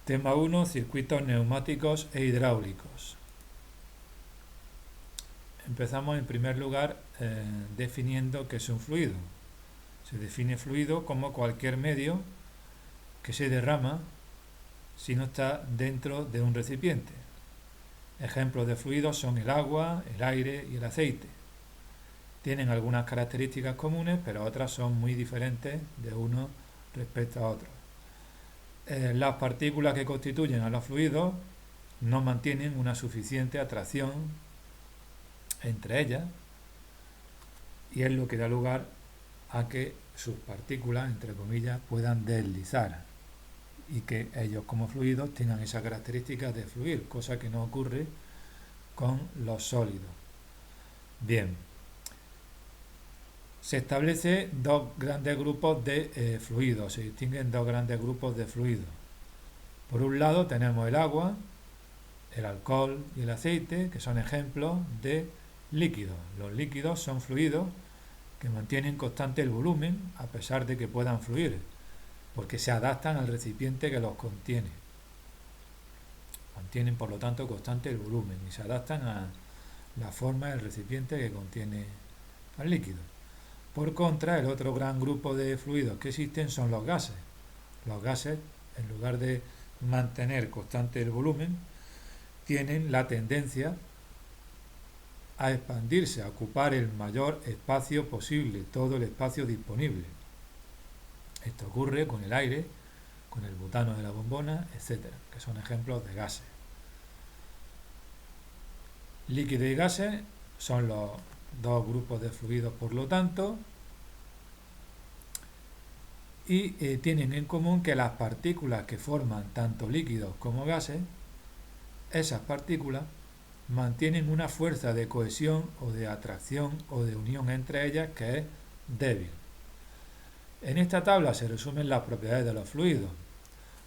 Tema 1. Circuitos neumáticos e hidráulicos. Empezamos en primer lugar definiendo qué es un fluido. Se define fluido como cualquier medio que se derrama si no está dentro de un recipiente. Ejemplos de fluidos son el agua, el aire y el aceite. Tienen algunas características comunes, pero otras son muy diferentes de uno respecto a otro. Las partículas que constituyen a los fluidos no mantienen una suficiente atracción entre ellas y es lo que da lugar a que sus partículas, entre comillas, puedan deslizar y que ellos como fluidos tengan esa característica de fluir, cosa que no ocurre con los sólidos. Bien, se establece dos grandes grupos de fluidos, se distinguen dos grandes grupos de fluidos. Por un lado tenemos el agua, el alcohol y el aceite, que son ejemplos de líquidos. Los líquidos son fluidos que mantienen constante el volumen a pesar de que puedan fluir, porque se adaptan al recipiente que los contiene. Mantienen por lo tanto constante el volumen y se adaptan a la forma del recipiente que contiene al líquido. Por contra, el otro gran grupo de fluidos que existen son los gases. Los gases, en lugar de mantener constante el volumen, tienen la tendencia a expandirse, a ocupar el mayor espacio posible, todo el espacio disponible. Esto ocurre con el aire, con el butano de la bombona, etcétera, que son ejemplos de gases. Líquidos y gases son los dos grupos de fluidos, por lo tanto, y tienen en común que las partículas que forman tanto líquidos como gases, esas partículas mantienen una fuerza de cohesión o de atracción o de unión entre ellas que es débil. En esta tabla se resumen las propiedades de los fluidos.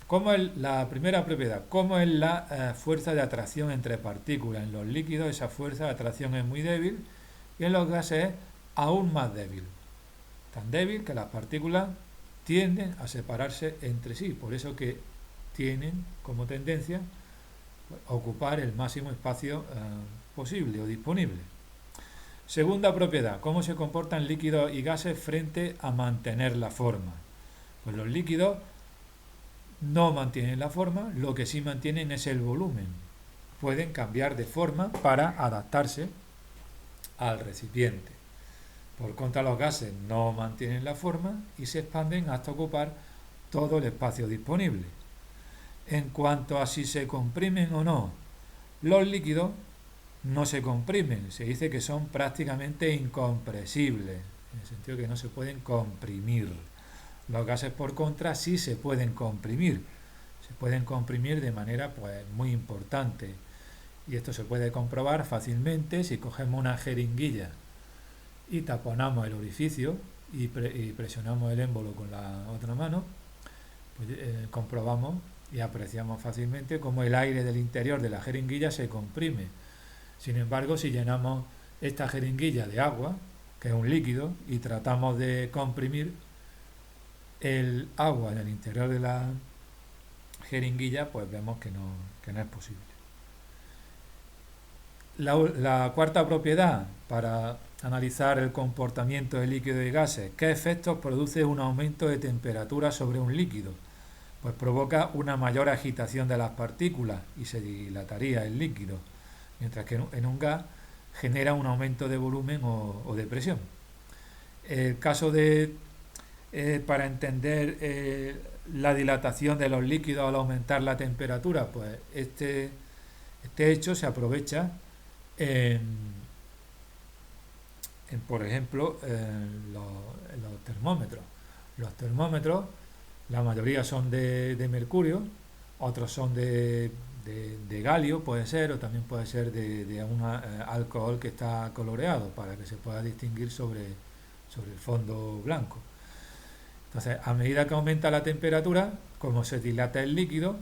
¿Cómo es la primera propiedad? ¿Cómo es la fuerza de atracción entre partículas? En los líquidos esa fuerza de atracción es muy débil y en los gases es aún más débil. Tan débil que las partículas tienden a separarse entre sí, por eso que tienen como tendencia ocupar el máximo espacio posible o disponible. Segunda propiedad, ¿cómo se comportan líquidos y gases frente a mantener la forma? Pues los líquidos no mantienen la forma, lo que sí mantienen es el volumen. Pueden cambiar de forma para adaptarse al recipiente. Por contra, los gases no mantienen la forma y se expanden hasta ocupar todo el espacio disponible. En cuanto a si se comprimen o no, los líquidos no se comprimen, se dice que son prácticamente incompresibles, en el sentido que no se pueden comprimir. Los gases, por contra, sí se pueden comprimir de manera muy importante, y esto se puede comprobar fácilmente si cogemos una jeringuilla y taponamos el orificio y presionamos el émbolo con la otra mano, pues comprobamos y apreciamos fácilmente cómo el aire del interior de la jeringuilla se comprime. Sin embargo, si llenamos esta jeringuilla de agua, que es un líquido, y tratamos de comprimir el agua en el interior de la jeringuilla, pues vemos que no es posible. La cuarta propiedad para analizar el comportamiento de líquidos y gases, ¿qué efectos produce un aumento de temperatura sobre un líquido? Pues provoca una mayor agitación de las partículas y se dilataría el líquido, mientras que en un gas genera un aumento de volumen o de presión. El caso para entender la dilatación de los líquidos al aumentar la temperatura, pues este hecho se aprovecha por ejemplo, en los termómetros. Los termómetros, la mayoría son de mercurio, otros son de galio, puede ser, o también puede ser de un alcohol que está coloreado para que se pueda distinguir sobre el fondo blanco. Entonces, a medida que aumenta la temperatura, como se dilata el líquido,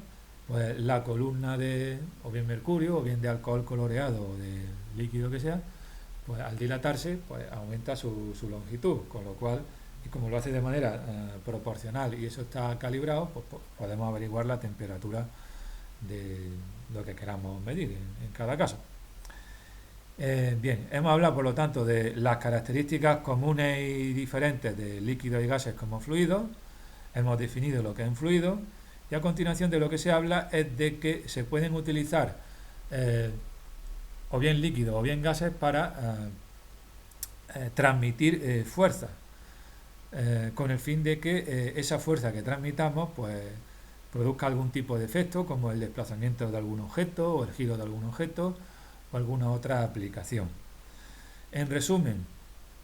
pues la columna de o bien mercurio o bien de alcohol coloreado o de líquido que sea, pues al dilatarse pues aumenta su longitud, con lo cual, y como lo hace de manera proporcional y eso está calibrado, pues podemos averiguar la temperatura de lo que queramos medir en cada caso. Bien, hemos hablado por lo tanto de las características comunes y diferentes de líquidos y gases como fluidos, hemos definido lo que es un fluido y a continuación de lo que se habla es de que se pueden utilizar o bien líquidos o bien gases para transmitir fuerza con el fin de que esa fuerza que transmitamos pues produzca algún tipo de efecto como el desplazamiento de algún objeto o el giro de algún objeto o alguna otra aplicación. En resumen,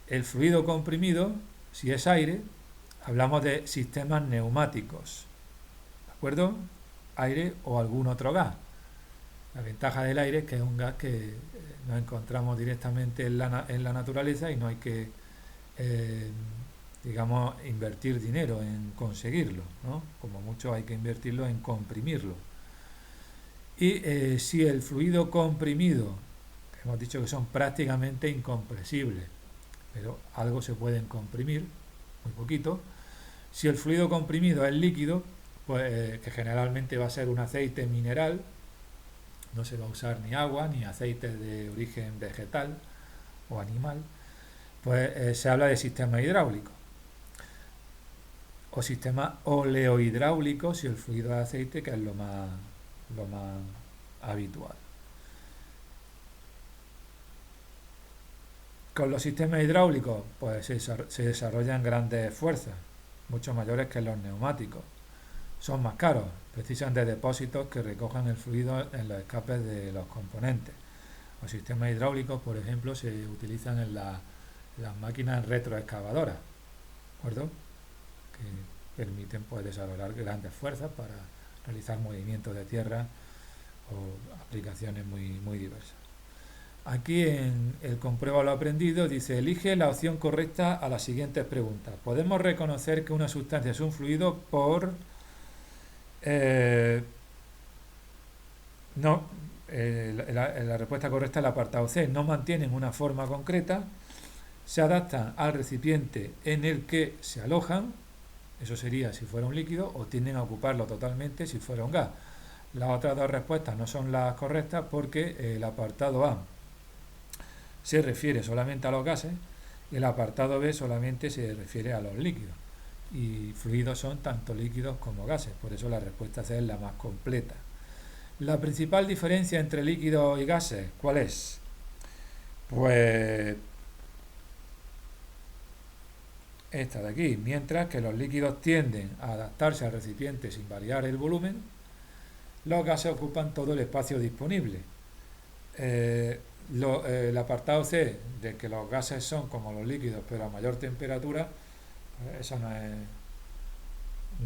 el fluido comprimido, si es aire, hablamos de sistemas neumáticos, ¿de acuerdo? Aire o algún otro gas. La ventaja del aire es que es un gas que nos encontramos directamente en la naturaleza y no hay que, eh, digamos, invertir dinero en conseguirlo, ¿no? Como mucho hay que invertirlo en comprimirlo. Y si el fluido comprimido, que hemos dicho que son prácticamente incompresibles, pero algo se pueden comprimir, muy poquito, si el fluido comprimido es líquido, pues que generalmente va a ser un aceite mineral, no se va a usar ni agua ni aceite de origen vegetal o animal, pues se habla de sistema hidráulico o sistema oleohidráulico si el fluido es aceite, que es lo más habitual. Con los sistemas hidráulicos pues se desarrollan grandes fuerzas, mucho mayores que los neumáticos. Son más caros, precisan de depósitos que recojan el fluido en los escapes de los componentes. Los sistemas hidráulicos, por ejemplo, se utilizan en las máquinas retroexcavadoras, ¿de acuerdo? Que permiten pues, desarrollar grandes fuerzas para realizar movimientos de tierra o aplicaciones muy diversas. Aquí en el comprueba lo aprendido dice elige la opción correcta a las siguientes preguntas. Podemos reconocer que una sustancia es un fluido por no, la respuesta correcta es el apartado C. No mantienen una forma concreta, se adaptan al recipiente en el que se alojan, eso sería si fuera un líquido, o tienden a ocuparlo totalmente si fuera un gas. Las otras dos respuestas no son las correctas porque el apartado A se refiere solamente a los gases y el apartado B solamente se refiere a los líquidos. Y fluidos son tanto líquidos como gases, por eso la respuesta C es la más completa. La principal diferencia entre líquidos y gases, ¿cuál es? Pues esta de aquí. Mientras que los líquidos tienden a adaptarse al recipiente sin variar el volumen, los gases ocupan todo el espacio disponible. El apartado C de que los gases son como los líquidos pero a mayor temperatura, pues eso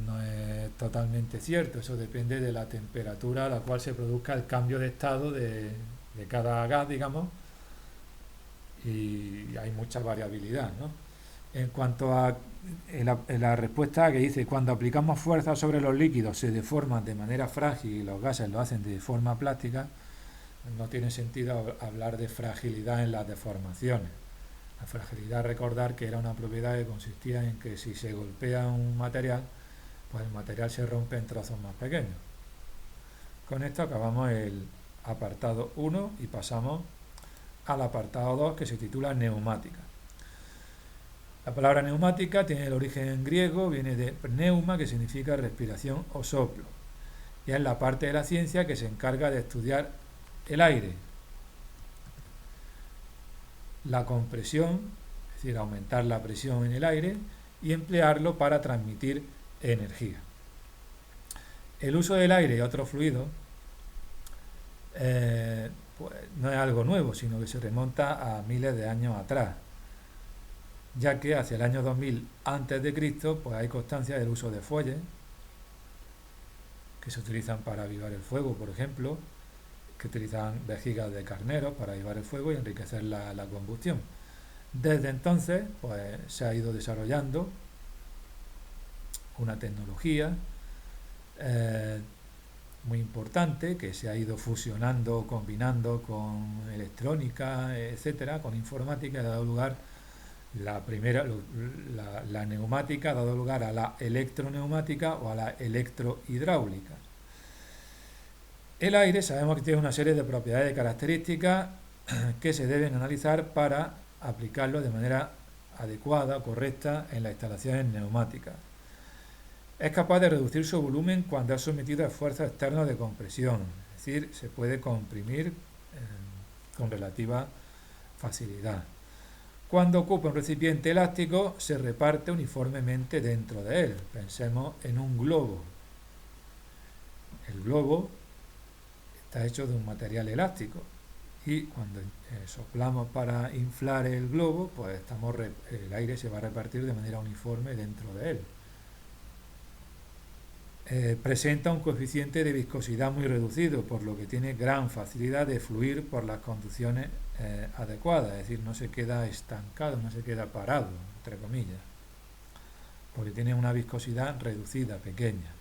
no es totalmente cierto. Eso depende de la temperatura a la cual se produzca el cambio de estado de cada gas, digamos, y hay mucha variabilidad, ¿no? En cuanto a la respuesta que dice cuando aplicamos fuerza sobre los líquidos se deforman de manera frágil y los gases lo hacen de forma plástica, no tiene sentido hablar de fragilidad en las deformaciones. La fragilidad, recordar que era una propiedad que consistía en que si se golpea un material, pues el material se rompe en trozos más pequeños. Con esto acabamos el apartado 1 y pasamos al apartado 2 que se titula neumática. La palabra neumática tiene el origen griego, viene de pneuma, que significa respiración o soplo, y es la parte de la ciencia que se encarga de estudiar el aire, la compresión, es decir, aumentar la presión en el aire y emplearlo para transmitir energía. El uso del aire y otros fluidos pues no es algo nuevo, sino que se remonta a miles de años atrás, ya que hacia el año 2000 a.C. pues hay constancia del uso de fuelles que se utilizan para avivar el fuego, por ejemplo, que utilizan vejigas de carneros para avivar el fuego y enriquecer la combustión. Desde entonces pues se ha ido desarrollando una tecnología muy importante que se ha ido fusionando, combinando con electrónica, etcétera, con informática, y ha dado lugar la neumática ha dado lugar a la electroneumática o a la electrohidráulica. El aire sabemos que tiene una serie de propiedades y características que se deben analizar para aplicarlo de manera adecuada, correcta en las instalaciones neumáticas. Es capaz de reducir su volumen cuando es sometido a esfuerzos externos de compresión, es decir, se puede comprimir con relativa facilidad. Cuando ocupa un recipiente elástico, se reparte uniformemente dentro de él. Pensemos en un globo. El globo está hecho de un material elástico y cuando soplamos para inflar el globo, pues el aire se va a repartir de manera uniforme dentro de él. Presenta un coeficiente de viscosidad muy reducido, por lo que tiene gran facilidad de fluir por las conducciones adecuadas, es decir, no se queda estancado, no se queda parado, entre comillas, porque tiene una viscosidad reducida, pequeña.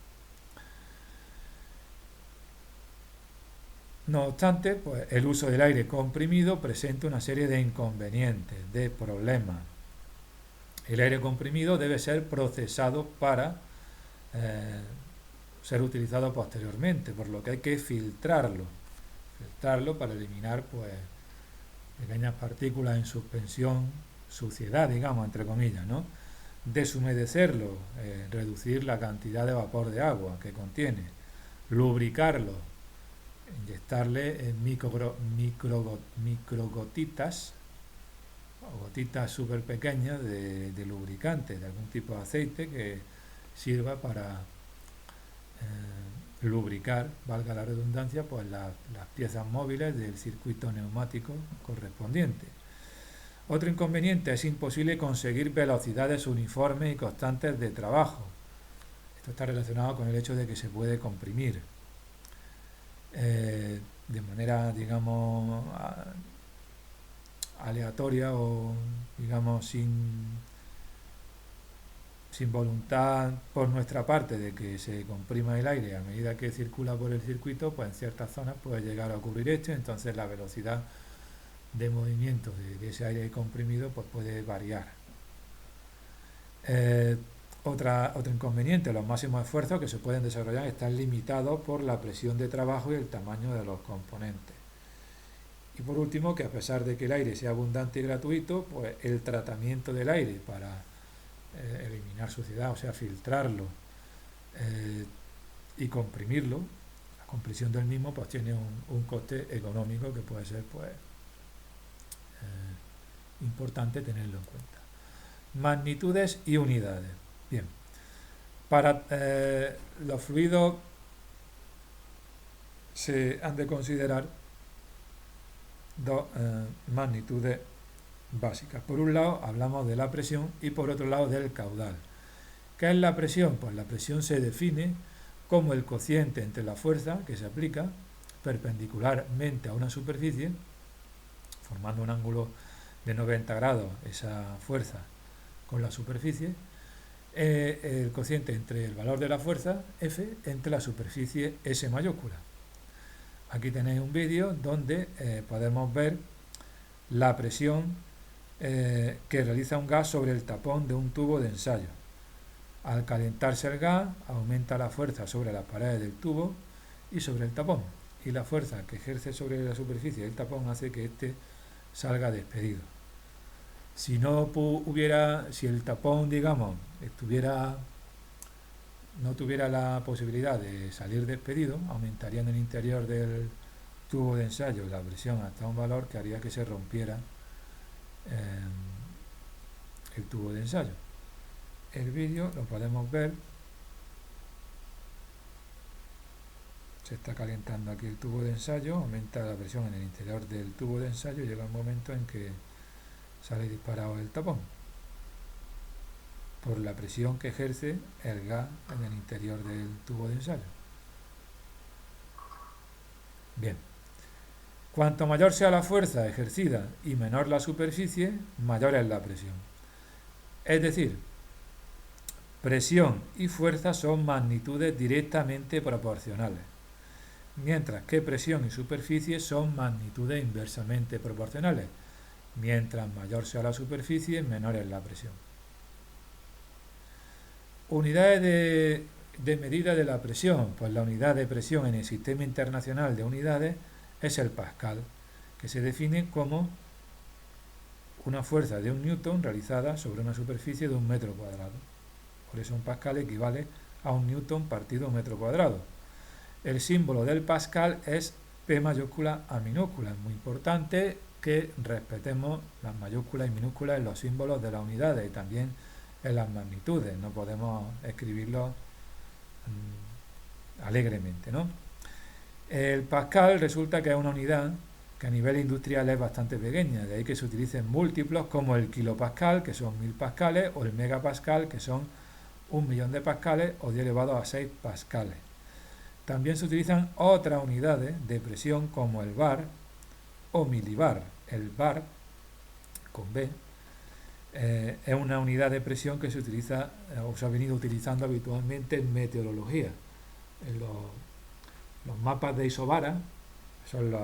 No obstante, pues, el uso del aire comprimido presenta una serie de inconvenientes, de problemas. El aire comprimido debe ser procesado para ser utilizado posteriormente, por lo que hay que filtrarlo para eliminar pues pequeñas partículas en suspensión, suciedad, digamos, entre comillas, ¿no? Deshumedecerlo, reducir la cantidad de vapor de agua que contiene, lubricarlo, inyectarle microgotitas o gotitas súper pequeñas de lubricante, de algún tipo de aceite que sirva para lubricar, valga la redundancia, pues las piezas móviles del circuito neumático correspondiente. Otro inconveniente: es imposible conseguir velocidades uniformes y constantes de trabajo. Esto está relacionado con el hecho de que se puede comprimir de manera, digamos, aleatoria o, digamos, sin voluntad por nuestra parte de que se comprima el aire a medida que circula por el circuito, pues en ciertas zonas puede llegar a ocurrir esto, entonces la velocidad de movimiento de ese aire comprimido pues puede variar. Otro inconveniente: los máximos esfuerzos que se pueden desarrollar están limitados por la presión de trabajo y el tamaño de los componentes. Y por último, que a pesar de que el aire sea abundante y gratuito, pues el tratamiento del aire para eliminar suciedad, o sea, filtrarlo y comprimirlo, la compresión del mismo pues tiene un coste económico que puede ser pues importante tenerlo en cuenta. Magnitudes y unidades. Bien, para los fluidos se han de considerar dos magnitudes básicas. Por un lado hablamos de la presión y por otro lado del caudal. ¿Qué es la presión? Pues la presión se define como el cociente entre la fuerza que se aplica perpendicularmente a una superficie, formando un ángulo de 90 grados esa fuerza con la superficie, el cociente entre el valor de la fuerza, F, entre la superficie, S mayúscula. Aquí tenéis un vídeo donde podemos ver la presión que realiza un gas sobre el tapón de un tubo de ensayo. Al calentarse el gas, aumenta la fuerza sobre las paredes del tubo y sobre el tapón, y la fuerza que ejerce sobre la superficie del tapón hace que éste salga despedido. Si el tapón, digamos, no tuviera la posibilidad de salir despedido, aumentaría en el interior del tubo de ensayo la presión hasta un valor que haría que se rompiera el tubo de ensayo. El vídeo lo podemos ver. Se está calentando aquí el tubo de ensayo, aumenta la presión en el interior del tubo de ensayo y llega un momento en que sale disparado el tapón por la presión que ejerce el gas en el interior del tubo de ensayo. Bien, cuanto mayor sea la fuerza ejercida y menor la superficie, mayor es la presión. Es decir, presión y fuerza son magnitudes directamente proporcionales, mientras que presión y superficie son magnitudes inversamente proporcionales. Mientras mayor sea la superficie, menor es la presión. Unidades de de medida de la presión, pues la unidad de presión en el Sistema Internacional de Unidades es el pascal, que se define como una fuerza de 1 newton realizada sobre una superficie de 1 metro cuadrado. Por eso un pascal equivale a 1 newton partido metro cuadrado. El símbolo del pascal es P mayúscula A minúscula. Es muy importante que respetemos las mayúsculas y minúsculas en los símbolos de las unidades y también en las magnitudes. No podemos escribirlo alegremente, ¿no? El pascal resulta que es una unidad que a nivel industrial es bastante pequeña, de ahí que se utilicen múltiplos como el kilopascal, que son 1000 pascales, o el megapascal, que son 1.000.000 de pascales, o 10 elevado a 6 pascales. También se utilizan otras unidades de presión como el bar o milibar. El bar, con B, es una unidad de presión que se utiliza o se ha venido utilizando habitualmente en meteorología. En los mapas de isobara, son los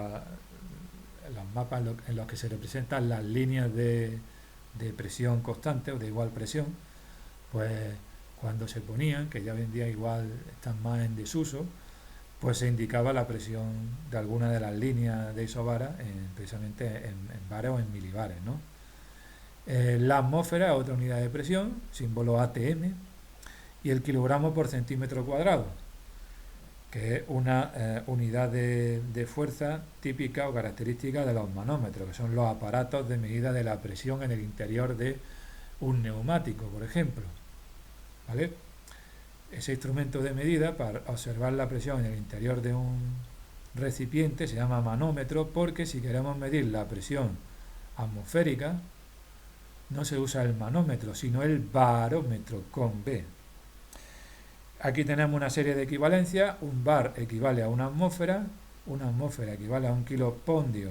mapas en los que se representan las líneas de presión constante o de igual presión, pues cuando se ponían, que ya hoy en día igual están más en desuso, pues se indicaba la presión de alguna de las líneas de isobara precisamente en bares o en milibares, ¿no? La atmósfera es otra unidad de presión, símbolo ATM, y el kilogramo por centímetro cuadrado, que es una unidad de fuerza típica o característica de los manómetros, que son los aparatos de medida de la presión en el interior de un neumático, por ejemplo. ¿Vale? Ese instrumento de medida para observar la presión en el interior de un recipiente se llama manómetro, porque si queremos medir la presión atmosférica no se usa el manómetro, sino el barómetro con B. Aquí tenemos una serie de equivalencias. Un bar equivale a una atmósfera equivale a 1 kilopondio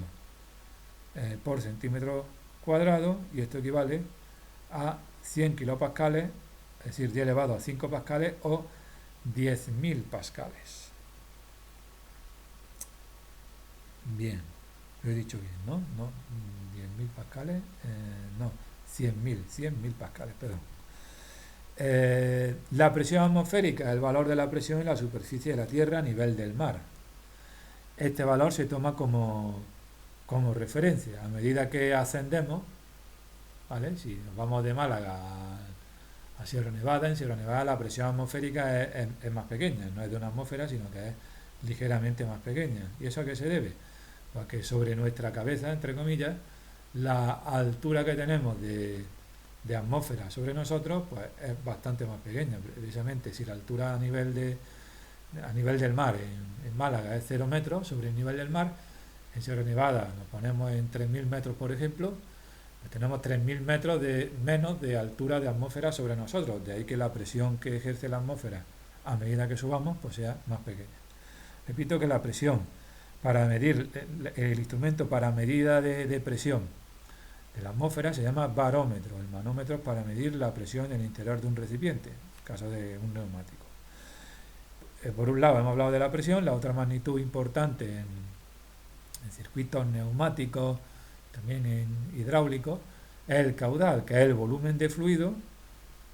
por centímetro cuadrado, y esto equivale a 100 kilopascales, es decir, 10 elevado a 5 pascales o 10.000 pascales. Bien, lo he dicho bien, ¿no? No 10.000 pascales, no, 100.000 pascales, perdón. La presión atmosférica es el valor de la presión en la superficie de la Tierra a nivel del mar. Este valor se toma como referencia. A medida que ascendemos, ¿vale? Si nos vamos de Málaga a Sierra Nevada, en Sierra Nevada la presión atmosférica es más pequeña, no es de una atmósfera, sino que es ligeramente más pequeña. ¿Y eso a qué se debe? Pues que sobre nuestra cabeza, entre comillas, la altura que tenemos de atmósfera sobre nosotros pues es bastante más pequeña. Precisamente si la altura a nivel del mar en Málaga es 0 metros sobre el nivel del mar, en Sierra Nevada nos ponemos en 3.000 metros, por ejemplo, pues tenemos 3.000 metros menos de altura de atmósfera sobre nosotros. De ahí que la presión que ejerce la atmósfera a medida que subamos pues sea más pequeña. Repito que la presión para medir, el instrumento para medida de presión de la atmósfera se llama barómetro. El manómetro es para medir la presión en el interior de un recipiente, en el caso de un neumático. Por un lado hemos hablado de la presión. La otra magnitud importante en circuitos neumáticos, también en hidráulicos, es el caudal, que es el volumen de fluido,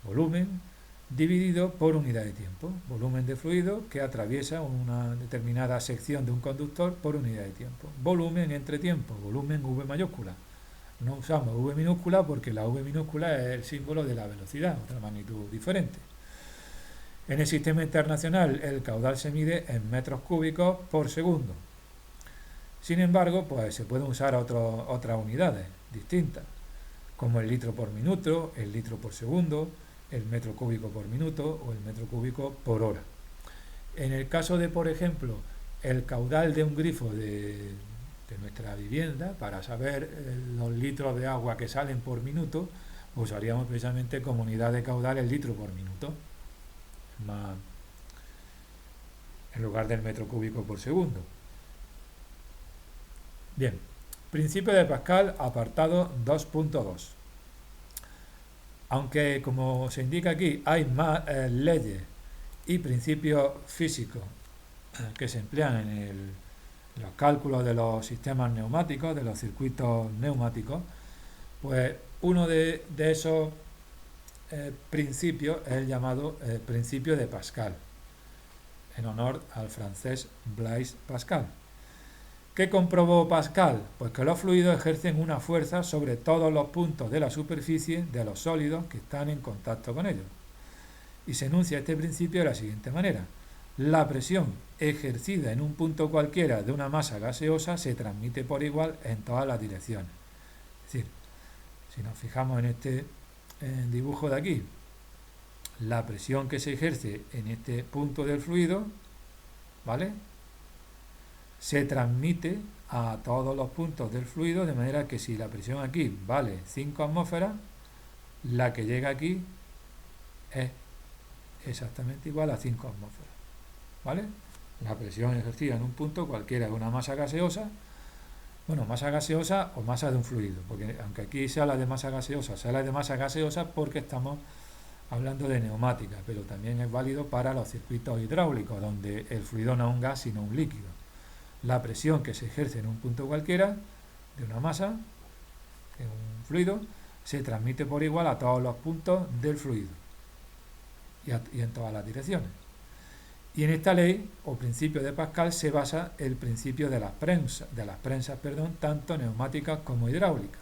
volumen dividido por unidad de tiempo. Volumen de fluido que atraviesa una determinada sección de un conductor por unidad de tiempo. Volumen entre tiempo, volumen V mayúscula. No usamos V minúscula porque la V minúscula es el símbolo de la velocidad, otra magnitud diferente. En el sistema internacional el caudal se mide en metros cúbicos por segundo. Sin embargo, pues se pueden usar otras unidades distintas, como el litro por minuto, el litro por segundo, el metro cúbico por minuto o el metro cúbico por hora. En el caso de, por ejemplo, el caudal de un grifo de nuestra vivienda, para saber los litros de agua que salen por minuto, usaríamos precisamente como unidad de caudal el litro por minuto, en lugar del metro cúbico por segundo. Bien, principio de Pascal, apartado 2.2. Aunque, como se indica aquí, hay más leyes y principios físicos que se emplean en los cálculos de los sistemas neumáticos, de los circuitos neumáticos, pues uno de esos principios es el llamado principio de Pascal. en honor al francés Blaise Pascal. ¿Qué comprobó Pascal? Pues que los fluidos ejercen una fuerza sobre todos los puntos de la superficie de los sólidos que están en contacto con ellos. Y se enuncia este principio de la siguiente manera. La presión ejercida en un punto cualquiera de una masa gaseosa se transmite por igual en todas las direcciones. Es decir, si nos fijamos en este dibujo de aquí, la presión que se ejerce en este punto del fluido, ¿vale?, se transmite a todos los puntos del fluido, de manera que si la presión aquí vale 5 atmósferas, la que llega aquí es exactamente igual a 5 atmósferas, ¿vale? La presión ejercida en un punto cualquiera de una masa gaseosa, bueno, masa gaseosa o masa de un fluido, porque aunque aquí se habla de masa gaseosa porque estamos hablando de neumática, pero también es válido para los circuitos hidráulicos, donde el fluido no es un gas sino un líquido. La presión que se ejerce en un punto cualquiera de una masa, de un fluido, se transmite por igual a todos los puntos del fluido y en todas las direcciones. Y en esta ley o principio de Pascal se basa el principio de las prensas, tanto neumáticas como hidráulicas.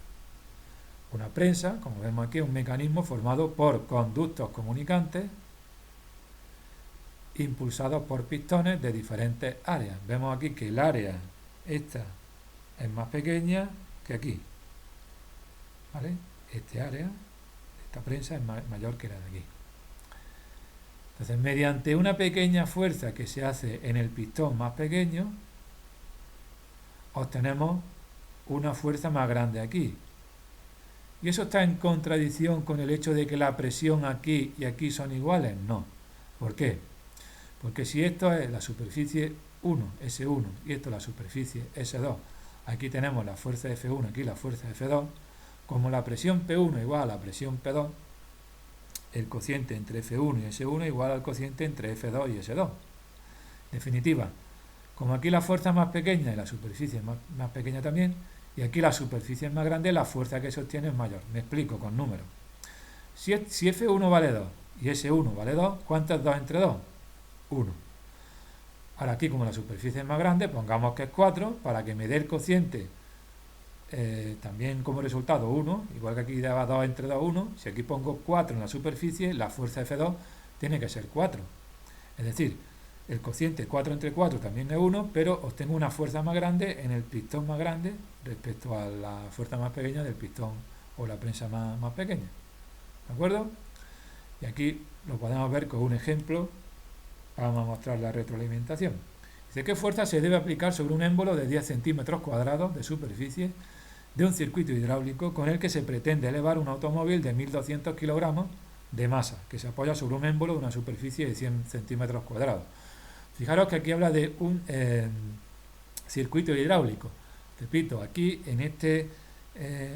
Una prensa, como vemos aquí, es un mecanismo formado por conductos comunicantes impulsados por pistones de diferentes áreas. Vemos aquí que el área esta es más pequeña que aquí, ¿vale? Esta prensa es mayor que la de aquí. Entonces, mediante una pequeña fuerza que se hace en el pistón más pequeño, obtenemos una fuerza más grande aquí. ¿Y eso está en contradicción con el hecho de que la presión aquí y aquí son iguales? No. ¿Por qué? Porque si esto es la superficie 1, S1, y esto es la superficie S2, aquí tenemos la fuerza F1, aquí la fuerza F2, como la presión P1 igual a la presión P2, el cociente entre F1 y S1 igual al cociente entre F2 y S2. En definitiva, como aquí la fuerza es más pequeña y la superficie es más pequeña también, y aquí la superficie es más grande, la fuerza que se obtiene es mayor. Me explico con números. Si F1 vale 2 y S1 vale 2, ¿cuánto es 2 entre 2? 1. Ahora aquí, como la superficie es más grande, pongamos que es 4, para que me dé el cociente también como resultado 1, igual que aquí daba 2 entre 2, 1. Si aquí pongo 4 en la superficie, la fuerza F2 tiene que ser 4. Es decir, el cociente 4 entre 4 también es 1, pero obtengo una fuerza más grande en el pistón más grande respecto a la fuerza más pequeña del pistón o la prensa más pequeña. ¿De acuerdo? Y aquí lo podemos ver con un ejemplo. Vamos a mostrar la retroalimentación. Dice, ¿qué fuerza se debe aplicar sobre un émbolo de 10 centímetros cuadrados de superficie de un circuito hidráulico con el que se pretende elevar un automóvil de 1.200 kilogramos de masa, que se apoya sobre un émbolo de una superficie de 100 centímetros cuadrados? Fijaros que aquí habla de un circuito hidráulico. Repito, aquí en este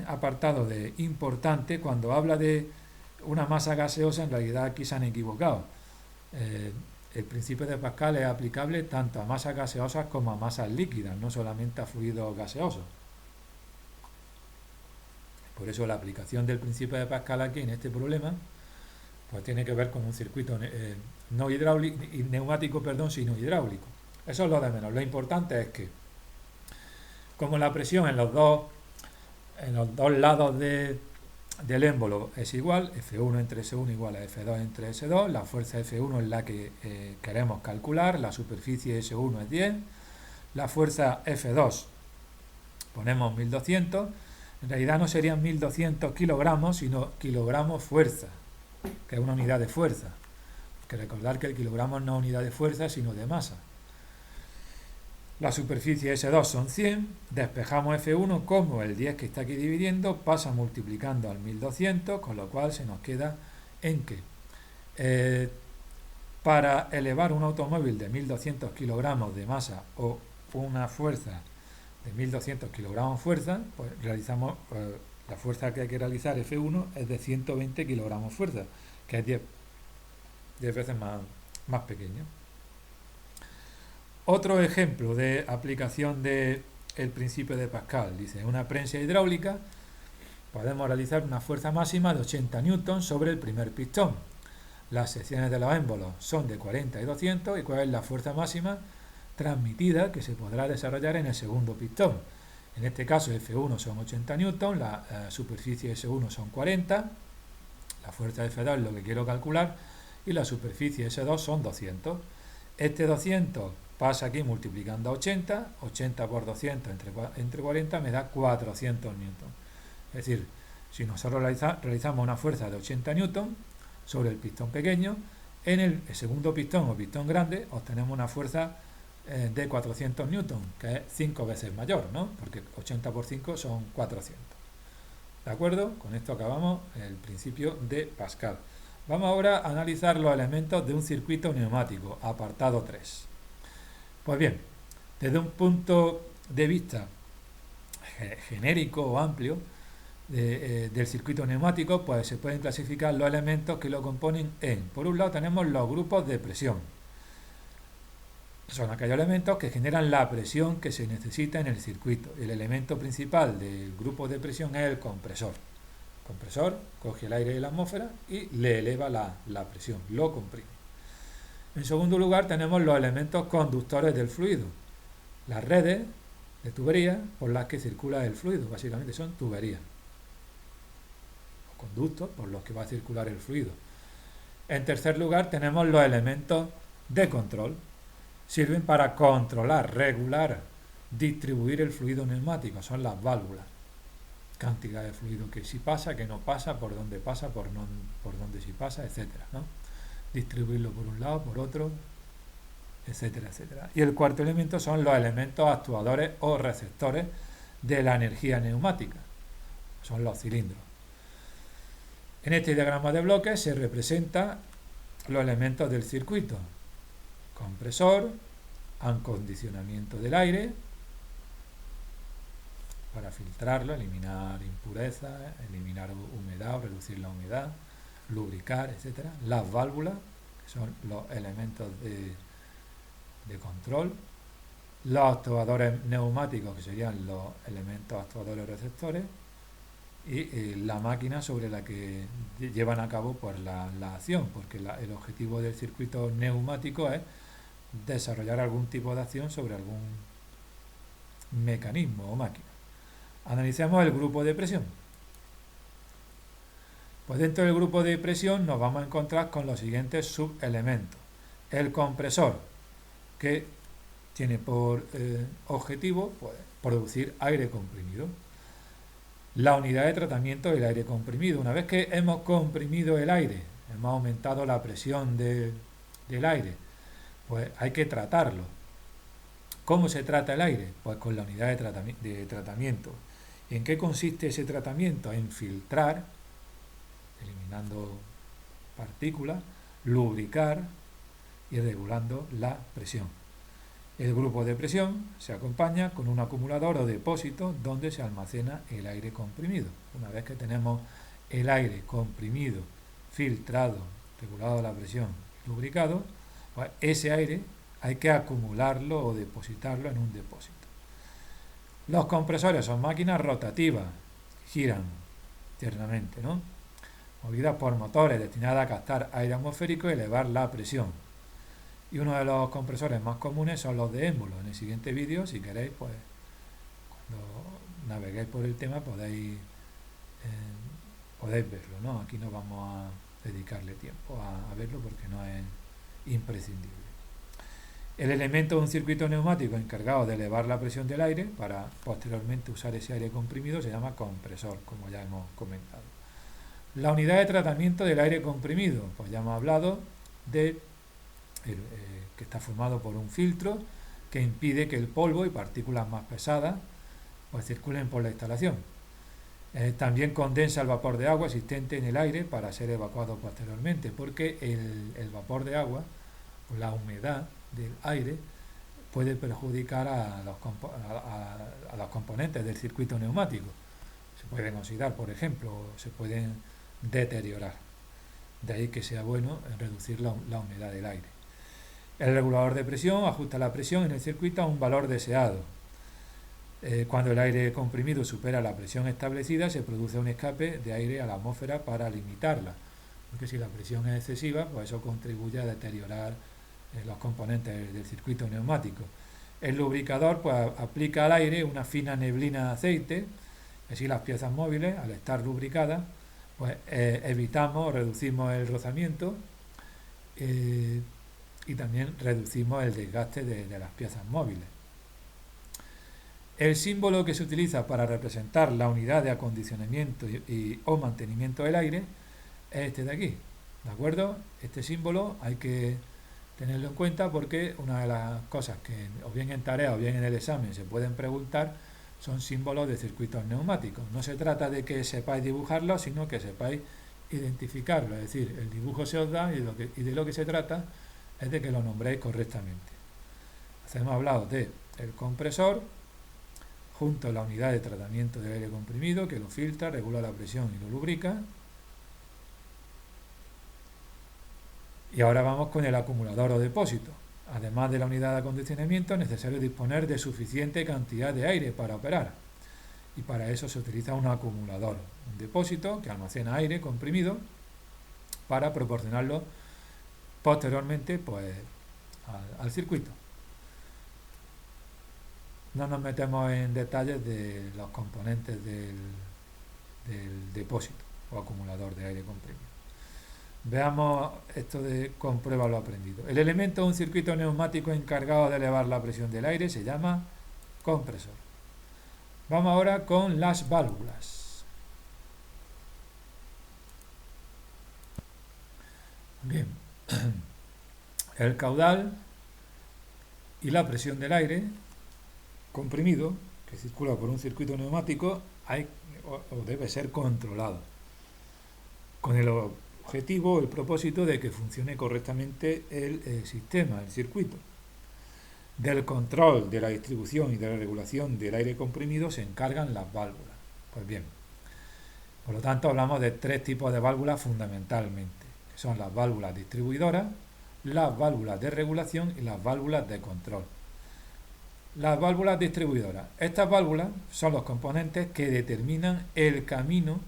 apartado de importante, cuando habla de una masa gaseosa, en realidad aquí se han equivocado. El principio de Pascal es aplicable tanto a masas gaseosas como a masas líquidas, no solamente a fluidos gaseosos. Por eso la aplicación del principio de Pascal aquí en este problema pues tiene que ver con un circuito no hidráulico, neumático, sino hidráulico. Eso es lo de menos. Lo importante es que, como la presión en los dos lados del émbolo es igual, F1 entre S1 igual a F2 entre S2, la fuerza F1 es la que queremos calcular, la superficie S1 es 10, la fuerza F2 ponemos 1200, en realidad no serían 1200 kilogramos, sino kilogramos fuerza, que es una unidad de fuerza. Que recordar que el kilogramo no es unidad de fuerza, sino de masa. La superficie S2 son 100, despejamos F1 como el 10 que está aquí dividiendo, pasa multiplicando al 1200, con lo cual se nos queda en que para elevar un automóvil de 1200 kilogramos de masa o una fuerza de 1200 kilogramos fuerza, pues realizamos la fuerza que hay que realizar F1 es de 120 kilogramos fuerza, que es 10 veces más pequeño. Otro ejemplo de aplicación del principio de Pascal, dice, en una prensa hidráulica podemos realizar una fuerza máxima de 80 newtons sobre el primer pistón. las secciones de los émbolos son de 40 y 200 y cuál es la fuerza máxima transmitida que se podrá desarrollar en el segundo pistón. En este caso F1 son 80 newton, la superficie S1 son 40, la fuerza F2 es lo que quiero calcular y la superficie S2 son 200. Este 200 pasa aquí multiplicando a 80, 80 por 200 entre 40 me da 400 newton. Es decir, si nosotros realizamos una fuerza de 80 newton sobre el pistón pequeño, en el segundo pistón o pistón grande obtenemos una fuerza de 400 newton, que es 5 veces mayor, ¿no? Porque 80 por 5 son 400. ¿De acuerdo? Con esto acabamos el principio de Pascal. Vamos ahora a analizar los elementos de un circuito neumático, apartado 3. Pues bien, desde un punto de vista genérico o amplio del circuito neumático, pues se pueden clasificar los elementos que lo componen en, por un lado tenemos los grupos de presión. Son aquellos elementos que generan la presión que se necesita en el circuito. El elemento principal del grupo de presión es el compresor. El compresor coge el aire de la atmósfera y le eleva la presión, lo comprime. En segundo lugar tenemos los elementos conductores del fluido. Las redes de tuberías por las que circula el fluido, básicamente son tuberías o conductos por los que va a circular el fluido. En tercer lugar tenemos los elementos de control. Sirven para controlar, regular, distribuir el fluido neumático, son las válvulas. Cantidad de fluido que sí pasa, que no pasa, por dónde pasa, por dónde sí pasa, etcétera, ¿no? Distribuirlo por un lado, por otro, etcétera, etcétera. Y el cuarto elemento son los elementos actuadores o receptores de la energía neumática, son los cilindros. En este diagrama de bloques se representan los elementos del circuito. Compresor, acondicionamiento del aire para filtrarlo, eliminar impurezas, eliminar humedad o reducir la humedad, lubricar, etc. Las válvulas, que son los elementos de control. Los actuadores neumáticos, que serían los elementos actuadores receptores. Y la máquina sobre la que llevan a cabo pues, la acción, porque el objetivo del circuito neumático es desarrollar algún tipo de acción sobre algún mecanismo o máquina. Analicemos el grupo de presión. Pues dentro del grupo de presión nos vamos a encontrar con los siguientes subelementos. El compresor, que tiene por objetivo pues, producir aire comprimido. La unidad de tratamiento del aire comprimido. Una vez que hemos comprimido el aire, hemos aumentado la presión del aire, pues hay que tratarlo. ¿Cómo se trata el aire? Pues con la unidad de tratamiento. ¿Y en qué consiste ese tratamiento? En filtrar, eliminando partículas, lubricar y regulando la presión. El grupo de presión se acompaña con un acumulador o depósito donde se almacena el aire comprimido. Una vez que tenemos el aire comprimido, filtrado, regulado la presión, lubricado, pues ese aire hay que acumularlo o depositarlo en un depósito. Los compresores son máquinas rotativas, giran internamente, ¿no? Movidas por motores destinadas a captar aire atmosférico y elevar la presión. Y uno de los compresores más comunes son los de émbolo. En el siguiente vídeo, si queréis, pues cuando naveguéis por el tema podéis verlo, ¿no? Aquí no vamos a dedicarle tiempo a verlo porque no es imprescindible. El elemento de un circuito neumático encargado de elevar la presión del aire para posteriormente usar ese aire comprimido se llama compresor, como ya hemos comentado. La unidad de tratamiento del aire comprimido, pues ya hemos hablado de que está formado por un filtro que impide que el polvo y partículas más pesadas pues circulen por la instalación. También condensa el vapor de agua existente en el aire para ser evacuado posteriormente, porque el vapor de agua o la humedad del aire puede perjudicar a los componentes del circuito neumático. Se pueden oxidar, por ejemplo, o se pueden deteriorar. De ahí que sea bueno reducir la humedad del aire. El regulador de presión ajusta la presión en el circuito a un valor deseado. Cuando el aire comprimido supera la presión establecida, se produce un escape de aire a la atmósfera para limitarla. porque si la presión es excesiva, pues eso contribuye a deteriorar los componentes del circuito neumático. El lubricador pues aplica al aire una fina neblina de aceite, así las piezas móviles, al estar lubricadas, pues evitamos o reducimos el rozamiento y también reducimos el desgaste de las piezas móviles. El símbolo que se utiliza para representar la unidad de acondicionamiento o mantenimiento del aire es este de aquí, ¿de acuerdo? Este símbolo hay que tenerlo en cuenta porque una de las cosas que o bien en tarea o bien en el examen se pueden preguntar son símbolos de circuitos neumáticos. No se trata de que sepáis dibujarlos, sino que sepáis identificarlos. Es decir, el dibujo se os da y de lo que se trata es de que lo nombréis correctamente. Hemos hablado de el compresor junto a la unidad de tratamiento del aire comprimido que lo filtra, regula la presión y lo lubrica. Y ahora vamos con el acumulador o depósito. Además de la unidad de acondicionamiento, es necesario disponer de suficiente cantidad de aire para operar. Y para eso se utiliza un acumulador, un depósito que almacena aire comprimido para proporcionarlo posteriormente pues, al circuito. No nos metemos en detalles de los componentes del depósito o acumulador de aire comprimido. Veamos esto de comprueba lo aprendido. El elemento de un circuito neumático encargado de elevar la presión del aire se llama compresor. Vamos ahora con las válvulas. Bien, el caudal y la presión del aire comprimido que circula por un circuito neumático debe ser controlado con el objetivo, el propósito de que funcione correctamente el sistema, el circuito. Del control de la distribución y de la regulación del aire comprimido se encargan las válvulas. Pues bien, por lo tanto hablamos de tres tipos de válvulas fundamentalmente, que son las válvulas distribuidoras, las válvulas de regulación y las válvulas de control. Las válvulas distribuidoras. Estas válvulas son los componentes que determinan el camino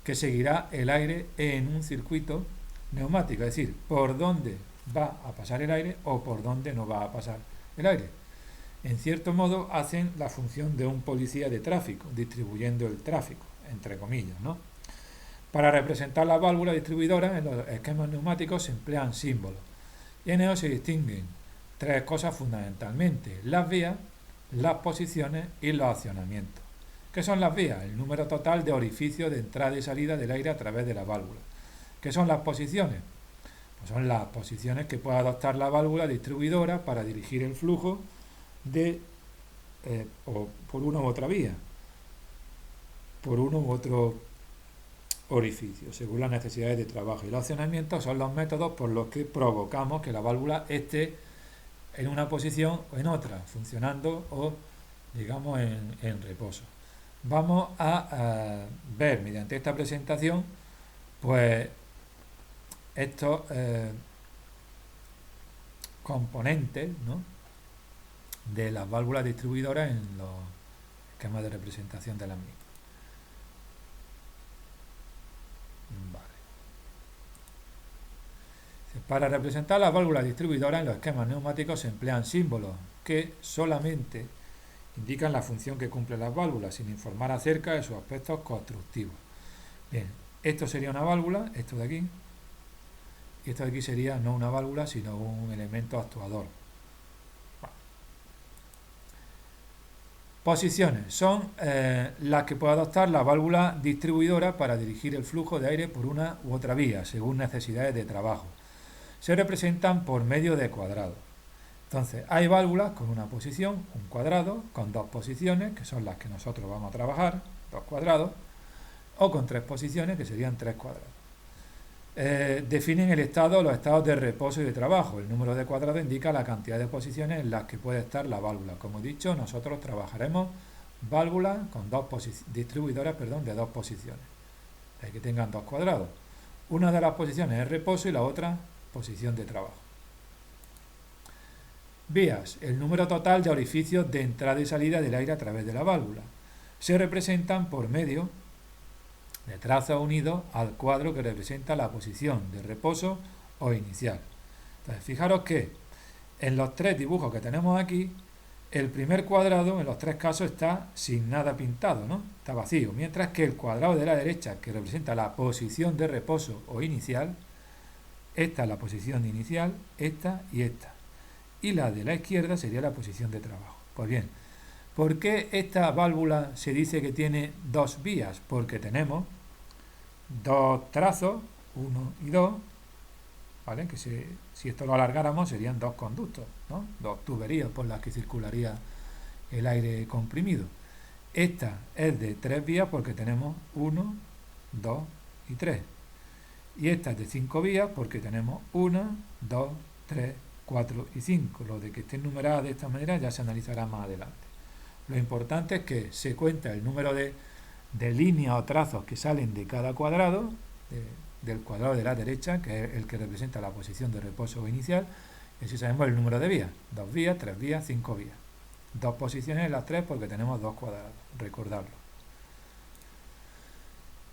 que seguirá el aire en un circuito neumático, es decir, por dónde va a pasar el aire o por dónde no va a pasar el aire. En cierto modo hacen la función de un policía de tráfico, distribuyendo el tráfico, entre comillas, ¿no? Para representar las válvulas distribuidoras en los esquemas neumáticos se emplean símbolos. Y en ellos se distinguen tres cosas fundamentalmente: las vías, las posiciones y los accionamientos. ¿Qué son las vías? El número total de orificios de entrada y salida del aire a través de la válvula. ¿Qué son las posiciones? Pues son las posiciones que puede adoptar la válvula distribuidora para dirigir el flujo o por una u otra vía, por uno u otro orificio, según las necesidades de trabajo. Y los accionamientos son los métodos por los que provocamos que la válvula esté en una posición o en otra, funcionando o, digamos, en reposo. Vamos a ver mediante esta presentación pues estos componentes, ¿no?, de las válvulas distribuidoras en los esquemas de representación de las mismas. Vale. Para representar las válvulas distribuidoras en los esquemas neumáticos se emplean símbolos que solamente indican la función que cumplen las válvulas, sin informar acerca de sus aspectos constructivos. Bien, esto sería una válvula, esto de aquí, y esto de aquí sería no una válvula, sino un elemento actuador. Posiciones son las que puede adoptar la válvula distribuidora para dirigir el flujo de aire por una u otra vía, según necesidades de trabajo. Se representan por medio de cuadrados. Entonces, hay válvulas con una posición, un cuadrado, con dos posiciones, que son las que nosotros vamos a trabajar, dos cuadrados, o con tres posiciones, que serían tres cuadrados. Definen el estado, los estados de reposo y de trabajo. El número de cuadrados indica la cantidad de posiciones en las que puede estar la válvula. Como he dicho, nosotros trabajaremos válvulas con distribuidoras de dos posiciones, de que tengan dos cuadrados. Una de las posiciones es reposo y la otra posición de trabajo. Vías: el número total de orificios de entrada y salida del aire a través de la válvula. Se representan por medio de trazos unidos al cuadro que representa la posición de reposo o inicial. Entonces, fijaros que en los tres dibujos que tenemos aquí, el primer cuadrado en los tres casos está sin nada pintado, ¿no? Está vacío, mientras que el cuadrado de la derecha, que representa la posición de reposo o inicial, esta es la posición inicial, esta y esta. Y la de la izquierda sería la posición de trabajo. Pues bien, ¿por qué esta válvula se dice que tiene dos vías? Porque tenemos dos trazos, 1 y 2, ¿vale? Que si esto lo alargáramos serían dos conductos, ¿no? Dos tuberías por las que circularía el aire comprimido. Esta es de 3 vías porque tenemos 1, 2 y 3. Y esta es de 5 vías porque tenemos 1, 2, 3, 4 y 5. Lo de que estén numeradas de esta manera ya se analizará más adelante. Lo importante es que se cuenta el número de líneas o trazos que salen de cada cuadrado, del cuadrado de la derecha, que es el que representa la posición de reposo inicial, y así sabemos el número de vías: 2 vías, 3 vías, 5 vías. Dos posiciones en las tres porque tenemos dos cuadrados, recordarlo.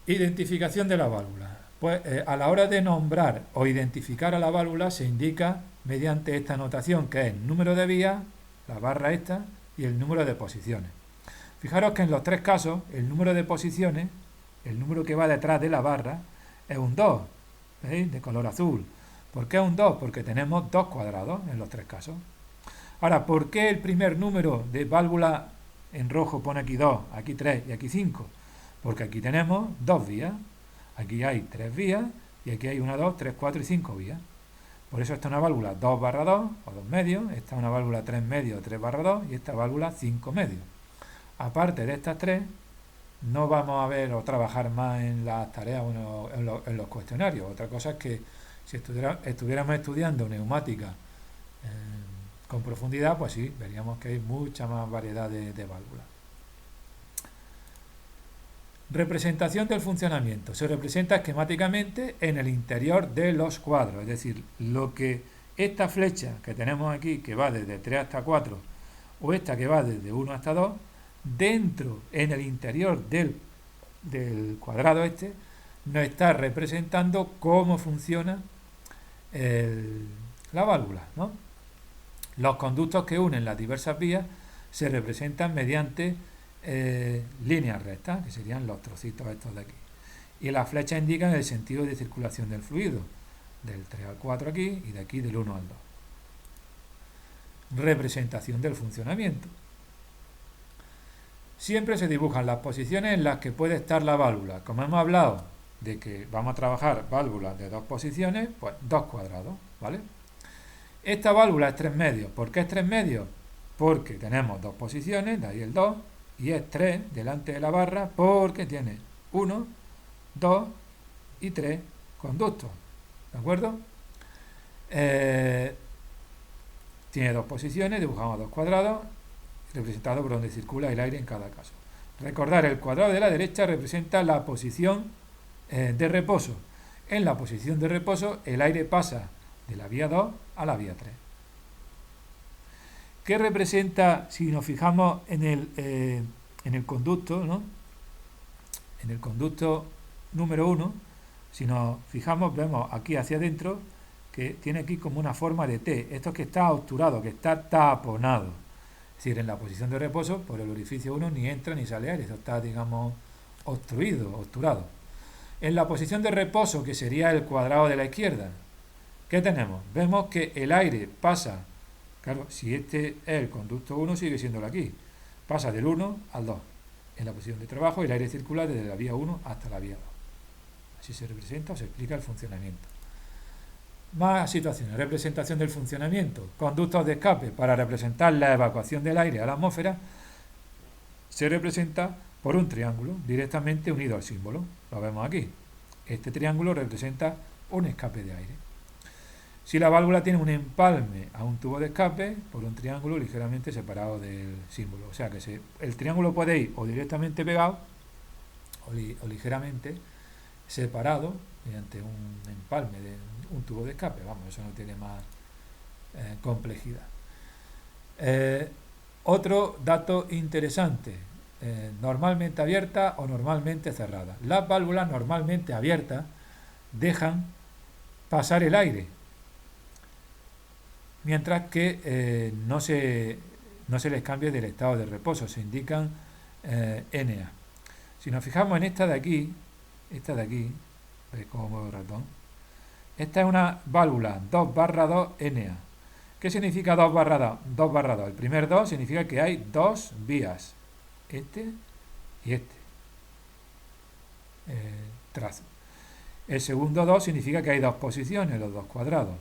Identificación de la válvula. Pues a la hora de nombrar o identificar a la válvula se indica mediante esta notación, que es el número de vías, la barra esta, y el número de posiciones. Fijaros que en los tres casos el número de posiciones, el número que va detrás de la barra, es un 2, ¿veis? De color azul. ¿Por qué es un 2? Porque tenemos dos cuadrados en los tres casos. Ahora, ¿por qué el primer número de válvula en rojo pone aquí 2, aquí 3 y aquí 5? Porque aquí tenemos dos vías, aquí hay 3 vías y aquí hay 1, 2, 3, 4 y 5 vías. Por eso esta es una válvula 2/2 o 2 medios, esta es una válvula 3 medios o 3/2 y esta válvula 5 medios. Aparte de estas tres, no vamos a ver o trabajar más en las tareas o en los cuestionarios. Otra cosa es que si estuviéramos estudiando neumática con profundidad, pues sí, veríamos que hay mucha más variedad de válvulas. Representación del funcionamiento. Se representa esquemáticamente en el interior de los cuadros, es decir, lo que esta flecha que tenemos aquí, que va desde 3 hasta 4, o esta que va desde 1 hasta 2, dentro, en el interior del cuadrado este, nos está representando cómo funciona la válvula, ¿no? Los conductos que unen las diversas vías se representan mediante líneas rectas, que serían los trocitos estos de aquí. Y las flechas indican el sentido de circulación del fluido, del 3 al 4 aquí y de aquí del 1 al 2. Representación del funcionamiento. Siempre se dibujan las posiciones en las que puede estar la válvula. Como hemos hablado de que vamos a trabajar válvulas de dos posiciones, pues dos cuadrados, ¿vale? Esta válvula es 3 medios. ¿Por qué es 3 medios? Porque tenemos dos posiciones, de ahí el 2, y es 3 delante de la barra porque tiene 1, 2 y 3 conductos, ¿de acuerdo? Tiene dos posiciones, dibujamos dos cuadrados, representados por donde circula el aire en cada caso. Recordar, el cuadrado de la derecha representa la posición de reposo. En la posición de reposo el aire pasa de la vía 2 a la vía 3. ¿Qué representa, si nos fijamos en el conducto, ¿no? En el conducto número 1, si nos fijamos, vemos aquí hacia adentro que tiene aquí como una forma de T. Esto es que está obturado, que está taponado. Es decir, en la posición de reposo, por el orificio 1 ni entra ni sale aire. Esto está, digamos, obturado. En la posición de reposo, que sería el cuadrado de la izquierda, ¿qué tenemos? Vemos que el aire pasa, claro, si este es el conducto 1, sigue siéndolo aquí. Pasa del 1 al 2. En la posición de trabajo, el aire circula desde la vía 1 hasta la vía 2. Así se representa o se explica el funcionamiento. Más situaciones. Representación del funcionamiento. Conductos de escape. Para representar la evacuación del aire a la atmósfera, se representa por un triángulo directamente unido al símbolo. Lo vemos aquí. Este triángulo representa un escape de aire. Si la válvula tiene un empalme a un tubo de escape, por un triángulo ligeramente separado del símbolo. O sea que el triángulo puede ir o directamente pegado o ligeramente separado mediante un empalme de un tubo de escape. Vamos, eso no tiene más complejidad. Otro dato interesante. normalmente abiertas o normalmente cerradas. Las válvulas normalmente abiertas dejan pasar el aire, mientras que no se les cambie del estado de reposo, se indican NA. Si nos fijamos en esta de aquí, veis cómo muevo el ratón, esta es una válvula 2/2 NA. ¿Qué significa 2/2? 2/2. El primer 2 significa que hay dos vías, este y este trazo. El segundo 2 significa que hay dos posiciones, los dos cuadrados.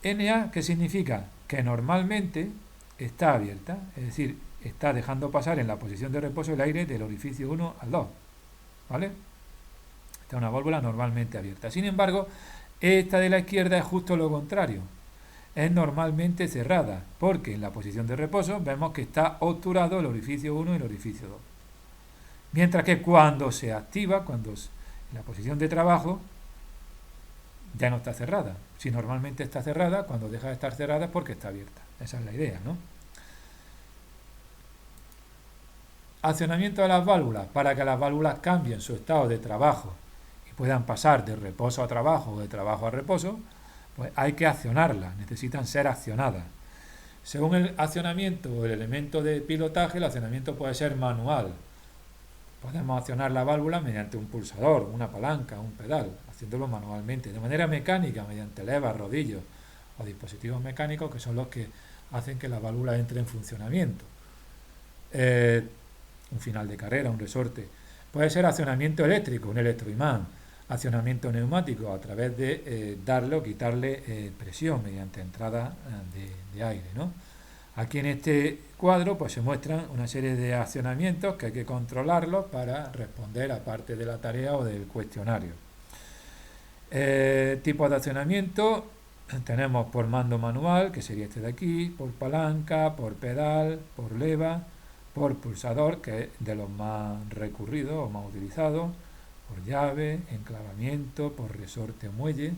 NA, ¿qué significa? Que normalmente está abierta, es decir, está dejando pasar en la posición de reposo el aire del orificio 1 al 2, ¿vale? Esta es una válvula normalmente abierta. Sin embargo, esta de la izquierda es justo lo contrario. Es normalmente cerrada, porque en la posición de reposo vemos que está obturado el orificio 1 y el orificio 2. Mientras que cuando se activa, cuando en la posición de trabajo, ya no está cerrada. Si normalmente está cerrada, cuando deja de estar cerrada es porque está abierta. Esa es la idea, ¿no? Accionamiento de las válvulas. Para que las válvulas cambien su estado de trabajo y puedan pasar de reposo a trabajo o de trabajo a reposo, pues hay que accionarlas, necesitan ser accionadas. Según el accionamiento o el elemento de pilotaje, el accionamiento puede ser manual. Podemos accionar la válvula mediante un pulsador, una palanca, un pedal, haciéndolo manualmente. De manera mecánica, mediante levas, rodillos o dispositivos mecánicos, que son los que hacen que la válvula entre en funcionamiento. Un final de carrera, un resorte. Puede ser accionamiento eléctrico, un electroimán. Accionamiento neumático, a través de darle o quitarle presión mediante entrada de aire, ¿no? Aquí en este cuadro pues se muestran una serie de accionamientos que hay que controlarlos para responder a parte de la tarea o del cuestionario. Tipos de accionamiento tenemos por mando manual, que sería este de aquí, por palanca, por pedal, por leva, por pulsador, que es de los más recurridos o más utilizados, por llave, enclavamiento, por resorte o muelle,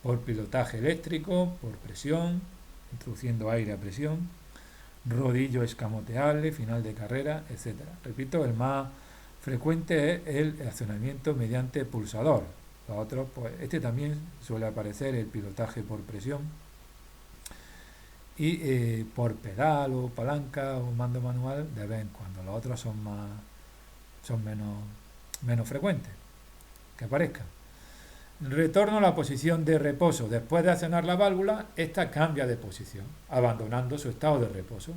por pilotaje eléctrico, por presión, introduciendo aire a presión, rodillo escamoteable, final de carrera, etc. Repito, el más frecuente es el accionamiento mediante pulsador. Los otros, pues este también suele aparecer el pilotaje por presión y por pedal o palanca o mando manual de vez en cuando. Los otros son menos frecuentes que aparezcan. Retorno a la posición de reposo. Después de accionar la válvula, esta cambia de posición, abandonando su estado de reposo.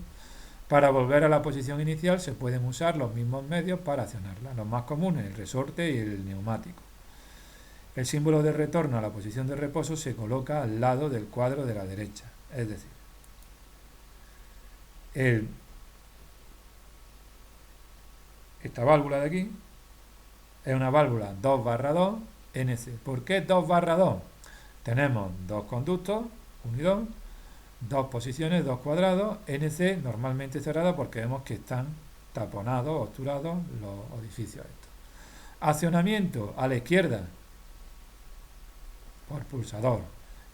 Para volver a la posición inicial se pueden usar los mismos medios para accionarla. Los más comunes, el resorte y el neumático. El símbolo de retorno a la posición de reposo se coloca al lado del cuadro de la derecha. Es decir, esta válvula de aquí es una válvula 2/2 NC. ¿Por qué 2/2? Tenemos dos conductos, 1 y 2, dos posiciones, dos cuadrados, NC normalmente cerrada porque vemos que están taponados, obturados los orificios estos. Accionamiento a la izquierda por pulsador.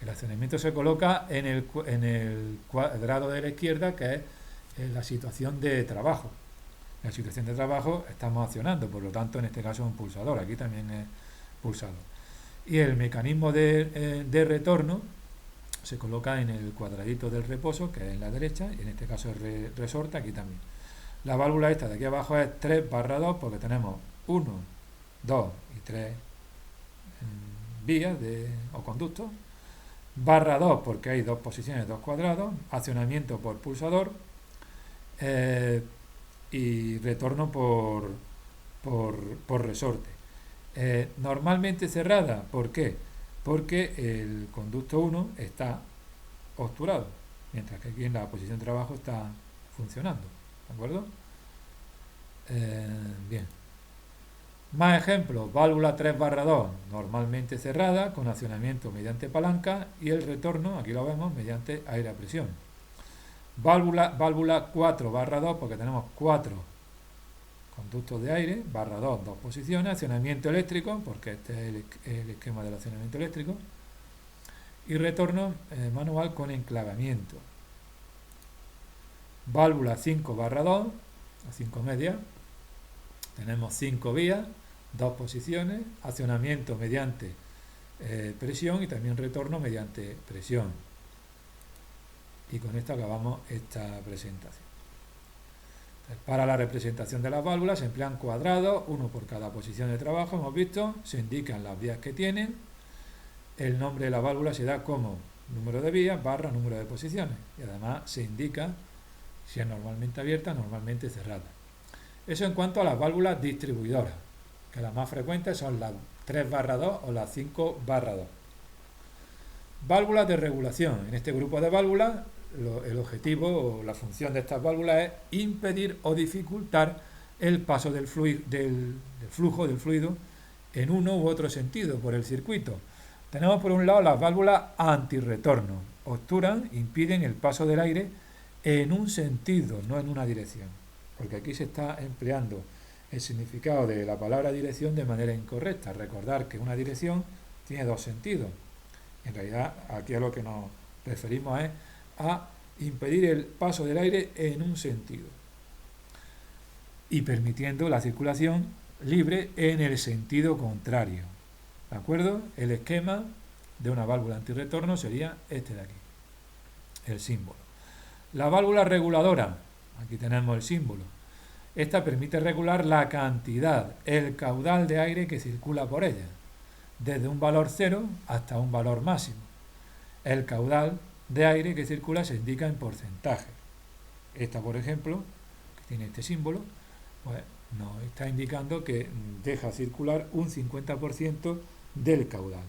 El accionamiento se coloca en el cuadrado de la izquierda, que es la situación de trabajo. En la situación de trabajo estamos accionando, por lo tanto en este caso es un pulsador, aquí también es pulsado. Y el mecanismo de retorno se coloca en el cuadradito del reposo, que es en la derecha, y en este caso es resorte, aquí también. La válvula esta de aquí abajo es 3/2 porque tenemos 1, 2 y 3 vías o conductos. /2 porque hay dos posiciones, dos cuadrados. Accionamiento por pulsador. Y retorno por resorte. Normalmente cerrada, ¿por qué? Porque el conducto 1 está obturado, mientras que aquí en la posición de trabajo está funcionando, ¿de acuerdo? Bien. Más ejemplos, válvula 3/2, normalmente cerrada, con accionamiento mediante palanca, y el retorno, aquí lo vemos, mediante aire a presión. Válvula 4/2, porque tenemos 4 conductos de aire, /2, dos posiciones, accionamiento eléctrico, porque este es el esquema del accionamiento eléctrico, y retorno manual con enclavamiento. Válvula 5/2, a 5 medias, Tenemos 5 vías, 2 posiciones, accionamiento mediante presión y también retorno mediante presión. Y con esto acabamos esta presentación. Para la representación de las válvulas se emplean cuadrados, uno por cada posición de trabajo, hemos visto, se indican las vías que tienen, el nombre de la válvula se da como número de vías barra número de posiciones y además se indica si es normalmente abierta, normalmente cerrada. Eso en cuanto a las válvulas distribuidoras, que las más frecuentes son las 3/2 o las 5/2. Válvulas de regulación. En este grupo de válvulas, el objetivo o la función de estas válvulas es impedir o dificultar el paso del flujo del fluido en uno u otro sentido por el circuito. Tenemos por un lado las válvulas antirretorno. Obturan, impiden el paso del aire en un sentido, no en una dirección. Porque aquí se está empleando el significado de la palabra dirección de manera incorrecta. Recordar que una dirección tiene dos sentidos. En realidad, aquí a lo que nos referimos es a impedir el paso del aire en un sentido y permitiendo la circulación libre en el sentido contrario. ¿De acuerdo? El esquema de una válvula antirretorno sería este de aquí, el símbolo. La válvula reguladora, aquí tenemos el símbolo. Esta permite regular la cantidad, el caudal de aire que circula por ella, desde un valor cero hasta un valor máximo. El caudal de aire que circula se indica en porcentaje. Esta, por ejemplo, que tiene este símbolo, pues nos está indicando que deja circular un 50% del caudal.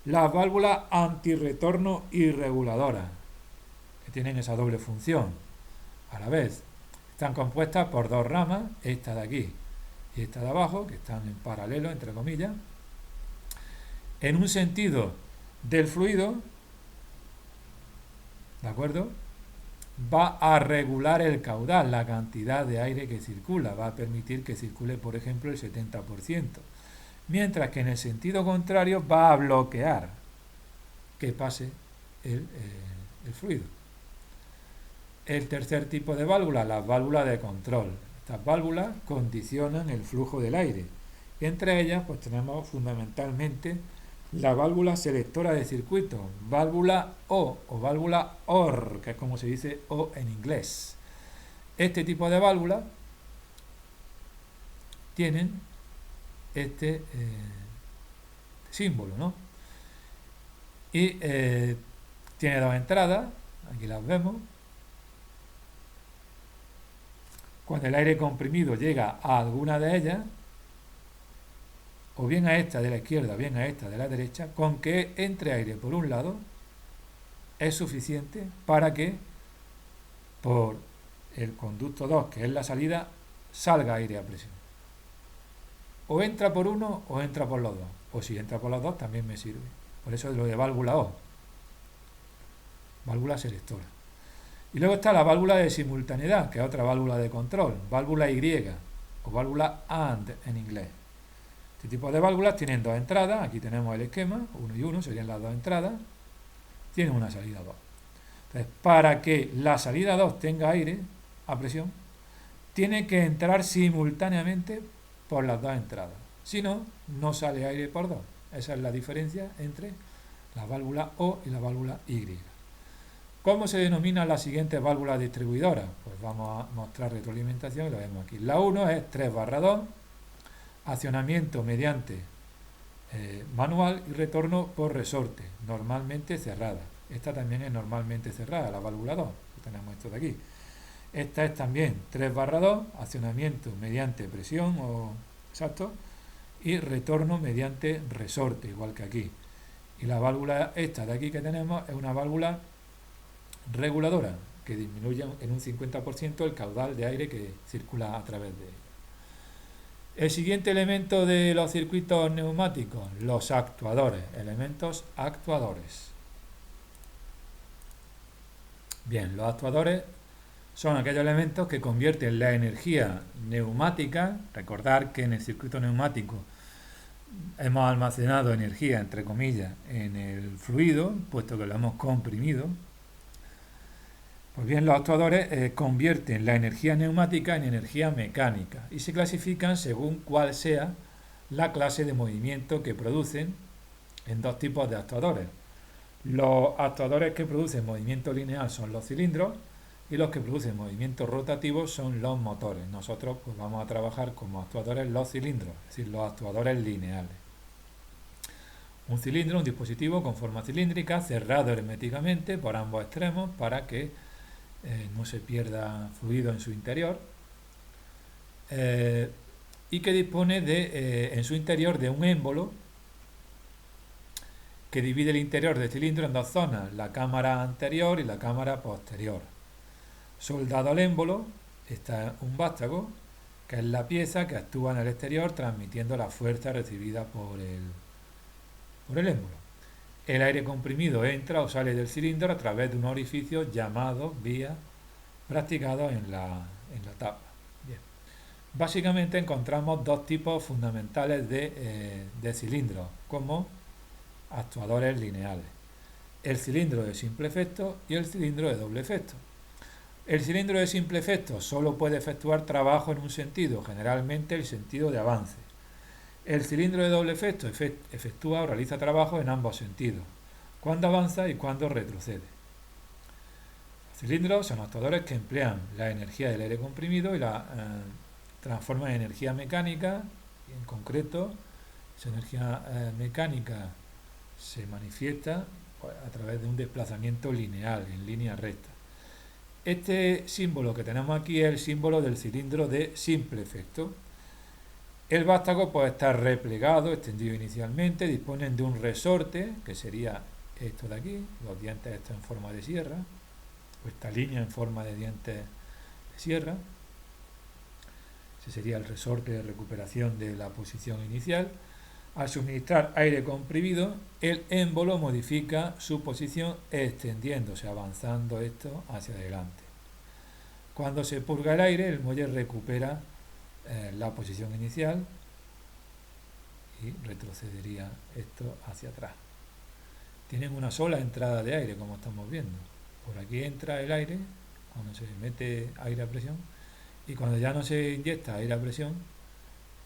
Las válvulas antirretorno y reguladoras, que tienen esa doble función. A la vez, están compuestas por dos ramas, esta de aquí y esta de abajo, que están en paralelo, entre comillas. En un sentido del fluido, ¿de acuerdo? Va a regular el caudal, la cantidad de aire que circula, va a permitir que circule, por ejemplo, el 70%. Mientras que en el sentido contrario va a bloquear que pase el fluido. El tercer tipo de válvula, las válvulas de control. Estas válvulas condicionan el flujo del aire. Y entre ellas, pues tenemos fundamentalmente la válvula selectora de circuito, válvula O o válvula OR, que es como se dice O en inglés. Este tipo de válvulas tienen este símbolo, ¿no? Y tiene dos entradas, aquí las vemos. Cuando el aire comprimido llega a alguna de ellas, o bien a esta de la izquierda o bien a esta de la derecha, con que entre aire por un lado es suficiente para que por el conducto 2, que es la salida, salga aire a presión. O entra por uno o entra por los dos. O si entra por los dos también me sirve. Por eso es lo de válvula O. Válvula selectora. Y luego está la válvula de simultaneidad, que es otra válvula de control. Válvula Y o válvula AND en inglés. Este tipo de válvulas tienen dos entradas. Aquí tenemos el esquema, 1 y 1 serían las dos entradas. Tienen una salida 2. Entonces, para que la salida 2 tenga aire a presión, tiene que entrar simultáneamente por las dos entradas. Si no, no sale aire por dos. Esa es la diferencia entre la válvula O y la válvula Y. ¿Cómo se denominan las siguientes válvulas distribuidoras? Pues vamos a mostrar retroalimentación y lo vemos aquí. La 1 es 3/2, accionamiento mediante manual y retorno por resorte, normalmente cerrada. Esta también es normalmente cerrada, la válvula 2. Tenemos esto de aquí. Esta es también 3/2, accionamiento mediante presión y retorno mediante resorte, igual que aquí. Y la válvula esta de aquí que tenemos es una válvula reguladora, que disminuye en un 50% el caudal de aire que circula a través de ella. El siguiente elemento de los circuitos neumáticos, los actuadores, elementos actuadores. Bien, los actuadores son aquellos elementos que convierten la energía neumática. Recordar que en el circuito neumático hemos almacenado energía, entre comillas, en el fluido, puesto que lo hemos comprimido. Pues bien, los actuadores convierten la energía neumática en energía mecánica y se clasifican según cuál sea la clase de movimiento que producen en dos tipos de actuadores. Los actuadores que producen movimiento lineal son los cilindros y los que producen movimiento rotativo son los motores. Nosotros pues, vamos a trabajar como actuadores los cilindros, es decir, los actuadores lineales. Un cilindro, un dispositivo con forma cilíndrica cerrado herméticamente por ambos extremos para que no se pierda fluido en su interior y que dispone en su interior de un émbolo que divide el interior del cilindro en dos zonas, la cámara anterior y la cámara posterior. Soldado al émbolo está un vástago, que es la pieza que actúa en el exterior transmitiendo la fuerza recibida por el émbolo. El aire comprimido entra o sale del cilindro a través de un orificio llamado vía, practicado en la tabla. Bien. Básicamente encontramos dos tipos fundamentales de cilindros como actuadores lineales: el cilindro de simple efecto y el cilindro de doble efecto. El cilindro de simple efecto solo puede efectuar trabajo en un sentido, generalmente el sentido de avance. El cilindro de doble efecto efectúa o realiza trabajo en ambos sentidos, cuando avanza y cuando retrocede. Los cilindros son actuadores que emplean la energía del aire comprimido y la transforman en energía mecánica, y en concreto esa energía mecánica se manifiesta pues, a través de un desplazamiento lineal, en línea recta. Este símbolo que tenemos aquí es el símbolo del cilindro de simple efecto. El vástago puede estar replegado, extendido inicialmente, disponen de un resorte, que sería esto de aquí, los dientes estos en forma de sierra, o esta línea en forma de dientes de sierra. Ese sería el resorte de recuperación de la posición inicial. Al suministrar aire comprimido, el émbolo modifica su posición extendiéndose, avanzando esto hacia adelante. Cuando se purga el aire, el muelle recupera la posición inicial y retrocedería esto hacia atrás. Tienen una sola entrada de aire, como estamos viendo. Por aquí entra el aire, cuando se mete aire a presión, y cuando ya no se inyecta aire a presión,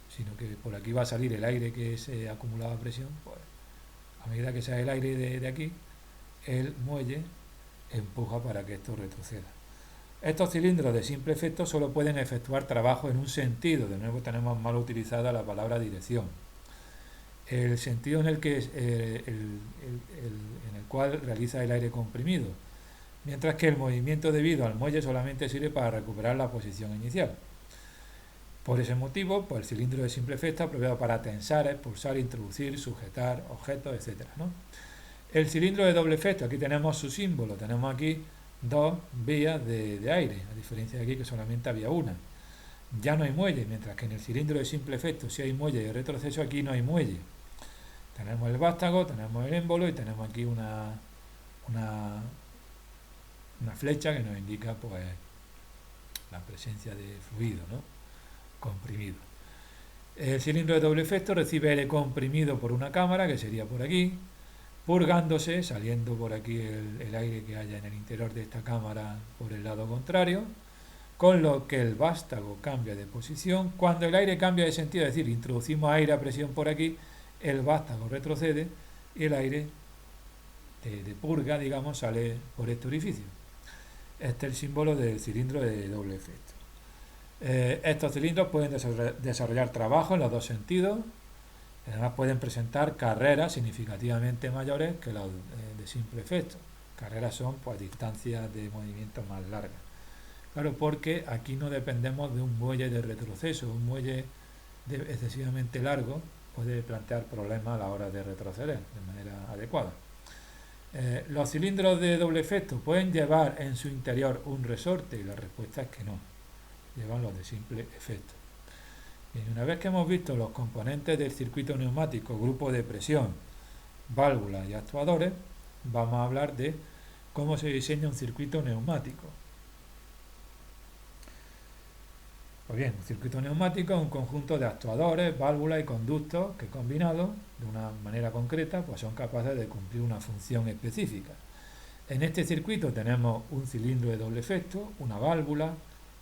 sino que por aquí va a salir el aire que se acumulaba a presión, pues a medida que sale el aire de aquí, el muelle empuja para que esto retroceda. Estos cilindros de simple efecto solo pueden efectuar trabajo en un sentido. De nuevo tenemos mal utilizada la palabra dirección. El sentido en el cual realiza el aire comprimido, mientras que el movimiento debido al muelle solamente sirve para recuperar la posición inicial. Por ese motivo, pues el cilindro de simple efecto es apropiado para tensar, expulsar, introducir, sujetar objetos, etc., ¿no? El cilindro de doble efecto, aquí tenemos su símbolo, tenemos aquí dos vías de aire, a diferencia de aquí que solamente había una. Ya no hay muelle, mientras que en el cilindro de simple efecto sí hay muelle y retroceso, aquí no hay muelle. Tenemos el vástago, tenemos el émbolo y tenemos aquí una flecha que nos indica pues la presencia de fluido, ¿no? Comprimido. El cilindro de doble efecto recibe aire comprimido por una cámara, que sería por aquí, purgándose, saliendo por aquí el aire que haya en el interior de esta cámara por el lado contrario, con lo que el vástago cambia de posición. Cuando el aire cambia de sentido, es decir, introducimos aire a presión por aquí, el vástago retrocede y el aire de purga, digamos, sale por este orificio. Este es el símbolo del cilindro de doble efecto. Estos cilindros pueden desarrollar trabajo en los dos sentidos. Además pueden presentar carreras significativamente mayores que las de simple efecto. Carreras son pues distancias de movimiento más largas. Claro, porque aquí no dependemos de un muelle de retroceso. Un muelle excesivamente largo puede plantear problemas a la hora de retroceder de manera adecuada. Los cilindros de doble efecto pueden llevar en su interior un resorte, y la respuesta es que no. Llevan los de simple efecto. Bien, una vez que hemos visto los componentes del circuito neumático, grupo de presión, válvulas y actuadores, vamos a hablar de cómo se diseña un circuito neumático. Pues bien, un circuito neumático es un conjunto de actuadores, válvulas y conductos que combinados de una manera concreta pues son capaces de cumplir una función específica. En este circuito tenemos un cilindro de doble efecto, una válvula,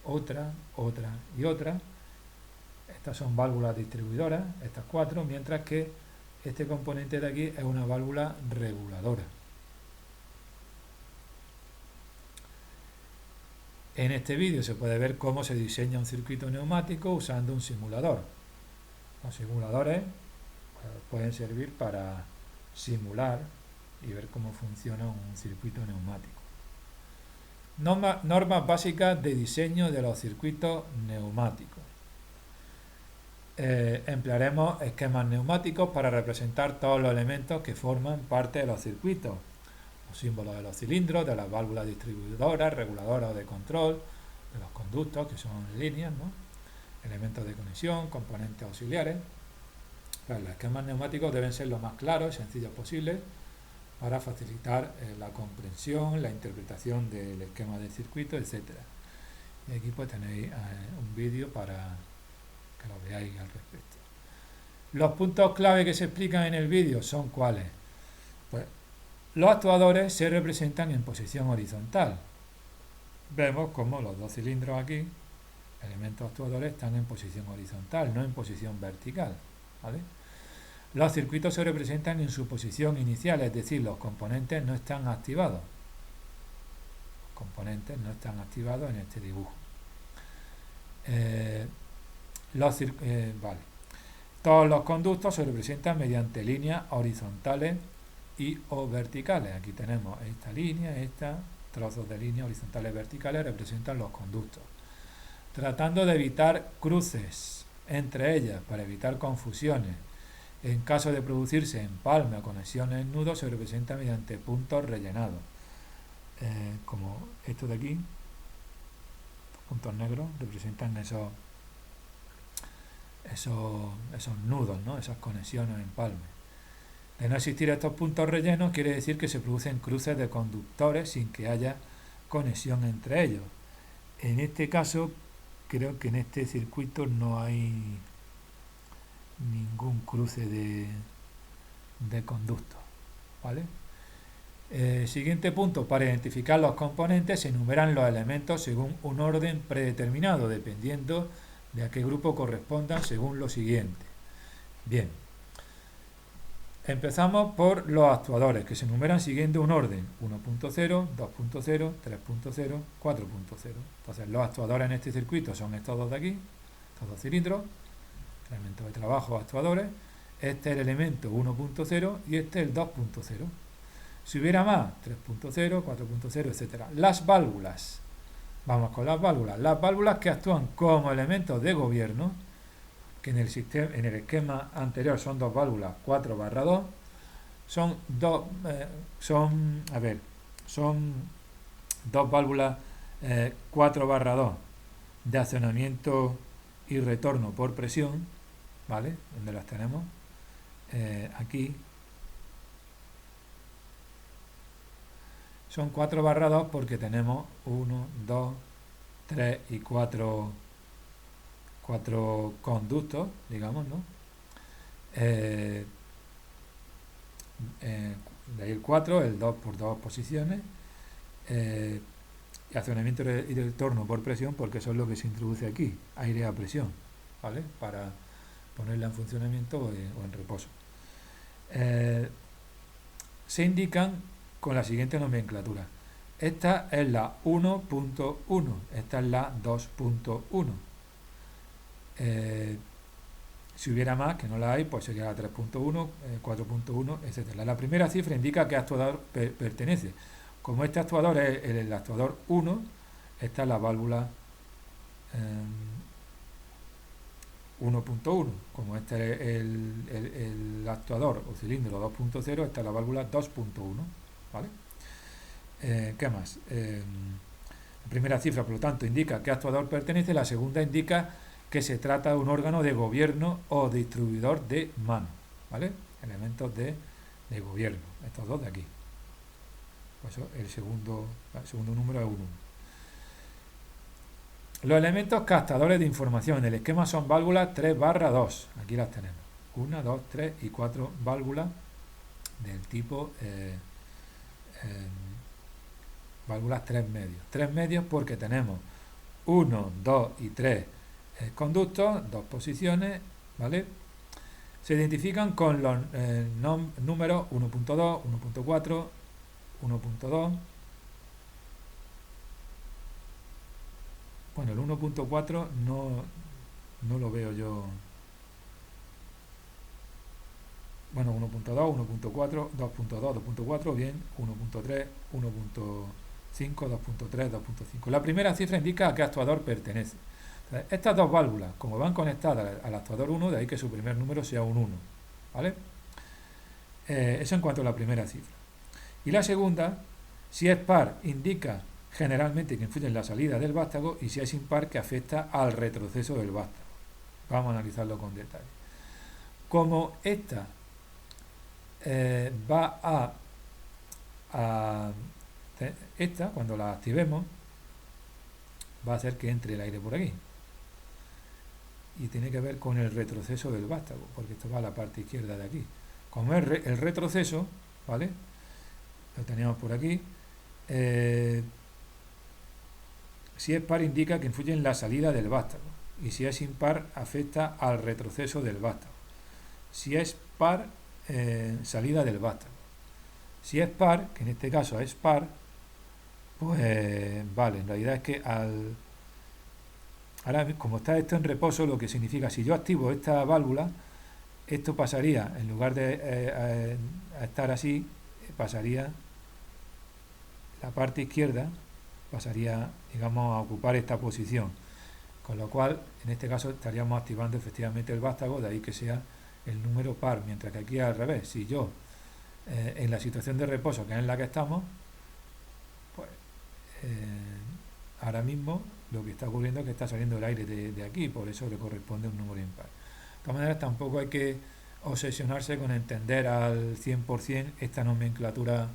otra y otra. Estas son válvulas distribuidoras, estas cuatro, mientras que este componente de aquí es una válvula reguladora. En este vídeo se puede ver cómo se diseña un circuito neumático usando un simulador. Los simuladores pueden servir para simular y ver cómo funciona un circuito neumático. Normas básicas de diseño de los circuitos neumáticos. Emplearemos esquemas neumáticos para representar todos los elementos que forman parte de los circuitos. Los símbolos de los cilindros, de las válvulas distribuidoras, reguladoras o de control, de los conductos, que son líneas, ¿no? Elementos de conexión, componentes auxiliares. Pues los esquemas neumáticos deben ser lo más claros y sencillos posibles para facilitar la comprensión, la interpretación del esquema del circuito, etc. Y aquí pues tenéis un vídeo para que lo veáis al respecto. Los puntos clave que se explican en el vídeo son ¿cuáles? Pues los actuadores se representan en posición horizontal. Vemos como los dos cilindros aquí, elementos actuadores, están en posición horizontal, no en posición vertical, ¿vale? Los circuitos se representan en su posición inicial, es decir, los componentes no están activados. Los componentes no están activados en este dibujo. Vale. Todos los conductos se representan mediante líneas horizontales y o verticales. Aquí tenemos esta línea, trozos de líneas horizontales y verticales representan los conductos. Tratando de evitar cruces entre ellas para evitar confusiones. En caso de producirse empalme o conexiones en nudos, se representa mediante puntos rellenados. Como esto de aquí, puntos negros representan esos nudos, ¿no? Esas conexiones empalme. De no existir estos puntos rellenos, quiere decir que se producen cruces de conductores sin que haya conexión entre ellos. En este caso, creo que en este circuito no hay ningún cruce de conductos, ¿vale? Siguiente punto, para identificar los componentes se enumeran los elementos según un orden predeterminado, dependiendo de a qué grupo correspondan según lo siguiente. Bien, empezamos por los actuadores, que se enumeran siguiendo un orden: 1.0, 2.0, 3.0, 4.0. Entonces los actuadores en este circuito son estos dos de aquí, estos dos cilindros, elementos de trabajo actuadores. Este es el elemento 1.0 y este es el 2.0. Si hubiera más, 3.0, 4.0, etc. Las válvulas. Vamos con las válvulas. Las válvulas que actúan como elementos de gobierno, que en el esquema anterior son dos válvulas 4/2, son dos válvulas 4/2 de accionamiento y retorno por presión, ¿vale? Donde las tenemos aquí. Son 4/2 porque tenemos 1, 2, 3 y 4 conductos, digamos, ¿no? De ahí el 4, el 2 por 2 posiciones, y accionamiento y retorno por presión, porque eso es lo que se introduce aquí, aire a presión, ¿vale? Para ponerla en funcionamiento o en reposo. Se indican con la siguiente nomenclatura. Esta es la 1.1, esta es la 2.1. Si hubiera más, que no la hay, pues sería la 3.1, 4.1, etc. La primera cifra indica a qué actuador pertenece. Como este actuador es el actuador 1, esta es la válvula 1.1. Como este es el actuador o cilindro 2.0, esta es la válvula 2.1. ¿Vale? ¿Qué más? La primera cifra, por lo tanto, indica a qué actuador pertenece. La segunda indica que se trata de un órgano de gobierno o distribuidor de mano, ¿vale? Elementos de gobierno, estos dos de aquí. Por eso el segundo número es 1. Los elementos captadores de información en el esquema son válvulas 3/2. Aquí las tenemos. 1, 2, 3 y 4 válvulas del tipo válvulas 3 medios. 3 medios porque tenemos 1, 2 y 3 conductos, dos posiciones, ¿vale? Se identifican con los números 1.2, 1.4, 1.2. Bueno, el 1.4 no lo veo yo. Bueno, 1.2, 1.4, 2.2, 2.4, bien, 1.3, 1.5, 2.3, 2.5. La primera cifra indica a qué actuador pertenece. Entonces, estas dos válvulas, como van conectadas al actuador 1, de ahí que su primer número sea un 1. ¿Vale? Eso en cuanto a la primera cifra. Y la segunda, si es par, indica generalmente que influye en la salida del vástago, y si es impar, que afecta al retroceso del vástago. Vamos a analizarlo con detalle. Como esta esta, cuando la activemos, va a hacer que entre el aire por aquí. Y tiene que ver con el retroceso del vástago, porque esto va a la parte izquierda de aquí. Como es el retroceso, ¿vale? Lo teníamos por aquí. Si es par, indica que influye en la salida del vástago. Y si es impar, afecta al retroceso del vástago. Si es par, salida del vástago. Si es par, que en este caso es par, pues vale, en realidad es que ahora, como está esto en reposo, lo que significa, si yo activo esta válvula, esto pasaría, en lugar de estar así, pasaría, la parte izquierda pasaría, digamos, a ocupar esta posición, con lo cual, en este caso, estaríamos activando efectivamente el vástago, de ahí que sea el número par, mientras que aquí al revés. Si yo, en la situación de reposo, que es en la que estamos, pues ahora mismo lo que está ocurriendo es que está saliendo el aire de aquí, por eso le corresponde un número impar. De todas maneras, tampoco hay que obsesionarse con entender al 100% esta nomenclatura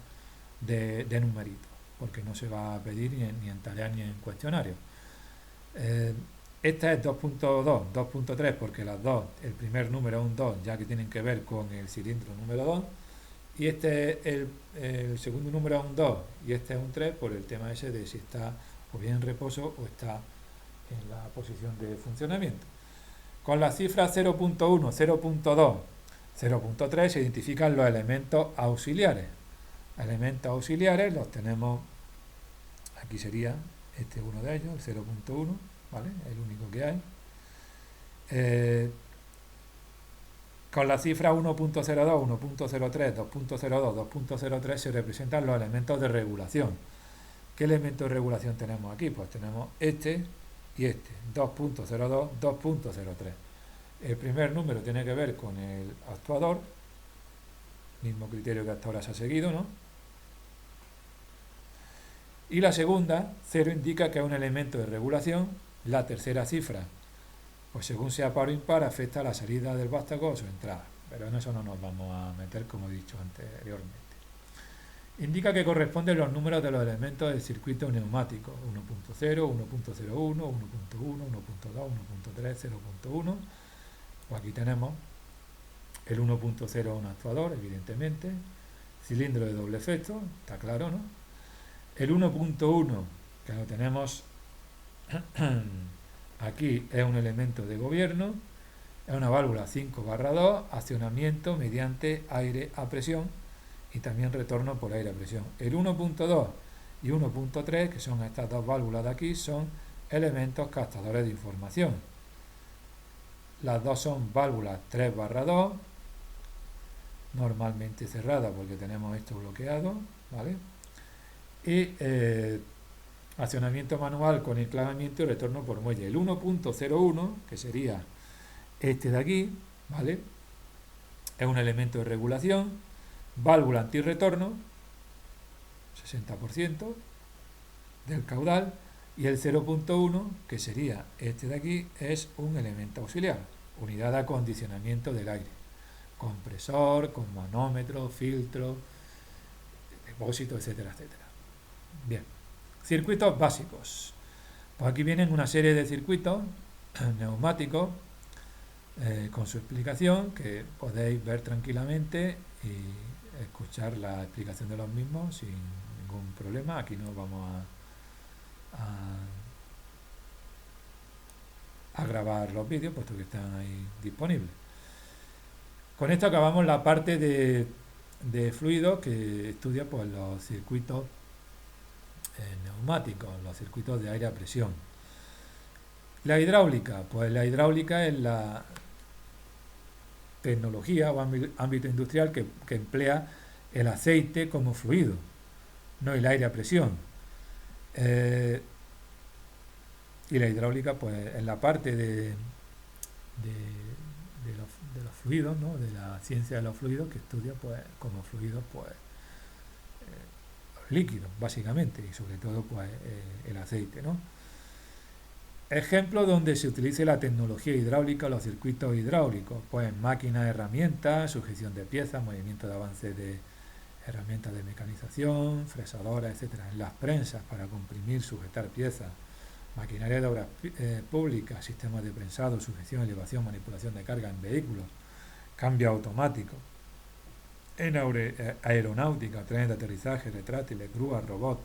de numeritos, porque no se va a pedir ni en tareas ni en cuestionarios. Esta es 2.2, 2.3, porque las dos, el primer número es un 2, ya que tienen que ver con el cilindro número 2, y este es el segundo número es un 2 y este es un 3 por el tema ese de si está o bien en reposo o está en la posición de funcionamiento. Con las cifras 0.1, 0.2, 0.3 se identifican los elementos auxiliares. Elementos auxiliares los tenemos, aquí sería este uno de ellos, el 0.1, ¿vale? El único que hay. Con la cifra 1.02, 1.03, 2.02, 2.03 se representan los elementos de regulación. ¿Qué elementos de regulación tenemos aquí? Pues tenemos este y este, 2.02, 2.03. El primer número tiene que ver con el actuador, mismo criterio que hasta ahora se ha seguido, ¿no? Y la segunda, 0, indica que es un elemento de regulación. La tercera cifra, pues según sea par o impar, afecta a la salida del vástago o su entrada. Pero en eso no nos vamos a meter, como he dicho anteriormente. Indica que corresponden los números de los elementos del circuito neumático: 1.0, 1.01, 1.1, 1.2, 1.3, 0.1. Pues aquí tenemos el 1.0, un actuador, evidentemente. Cilindro de doble efecto, está claro, ¿no? El 1.1, que lo tenemos aquí, es un elemento de gobierno, es una válvula 5/2, accionamiento mediante aire a presión y también retorno por aire a presión. El 1.2 y 1.3, que son estas dos válvulas de aquí, son elementos captadores de información. Las dos son válvulas 3/2, normalmente cerradas porque tenemos esto bloqueado, ¿vale? Y accionamiento manual con enclavamiento y retorno por muelle. El 1.01, que sería este de aquí, ¿vale? Es un elemento de regulación, válvula antirretorno, 60% del caudal, y el 0.1, que sería este de aquí, es un elemento auxiliar, unidad de acondicionamiento del aire, compresor, con manómetro, filtro, depósito, etcétera, etcétera. Bien, circuitos básicos. Pues aquí vienen una serie de circuitos neumáticos con su explicación, que podéis ver tranquilamente y escuchar la explicación de los mismos sin ningún problema. Aquí no vamos a grabar los vídeos, puesto que están ahí disponibles. Con esto acabamos la parte de fluidos que estudia pues los circuitos neumáticos, los circuitos de aire a presión. La hidráulica, pues la hidráulica es la tecnología o ámbito industrial que emplea el aceite como fluido, no el aire a presión. Y la hidráulica, pues en la parte de los fluidos, ¿no? De la ciencia de los fluidos, que estudia pues como fluidos pues líquidos, básicamente, y sobre todo pues el aceite, ¿no? Ejemplos donde se utilice la tecnología hidráulica, los circuitos hidráulicos, pues máquinas, herramientas, sujeción de piezas, movimiento de avance de herramientas de mecanización, fresadoras, etcétera, en las prensas para comprimir, sujetar piezas, maquinaria de obras públicas, sistemas de prensado, sujeción, elevación, manipulación de carga en vehículos, cambio automático, en aeronáutica, trenes de aterrizaje, retráctiles, grúas, robots,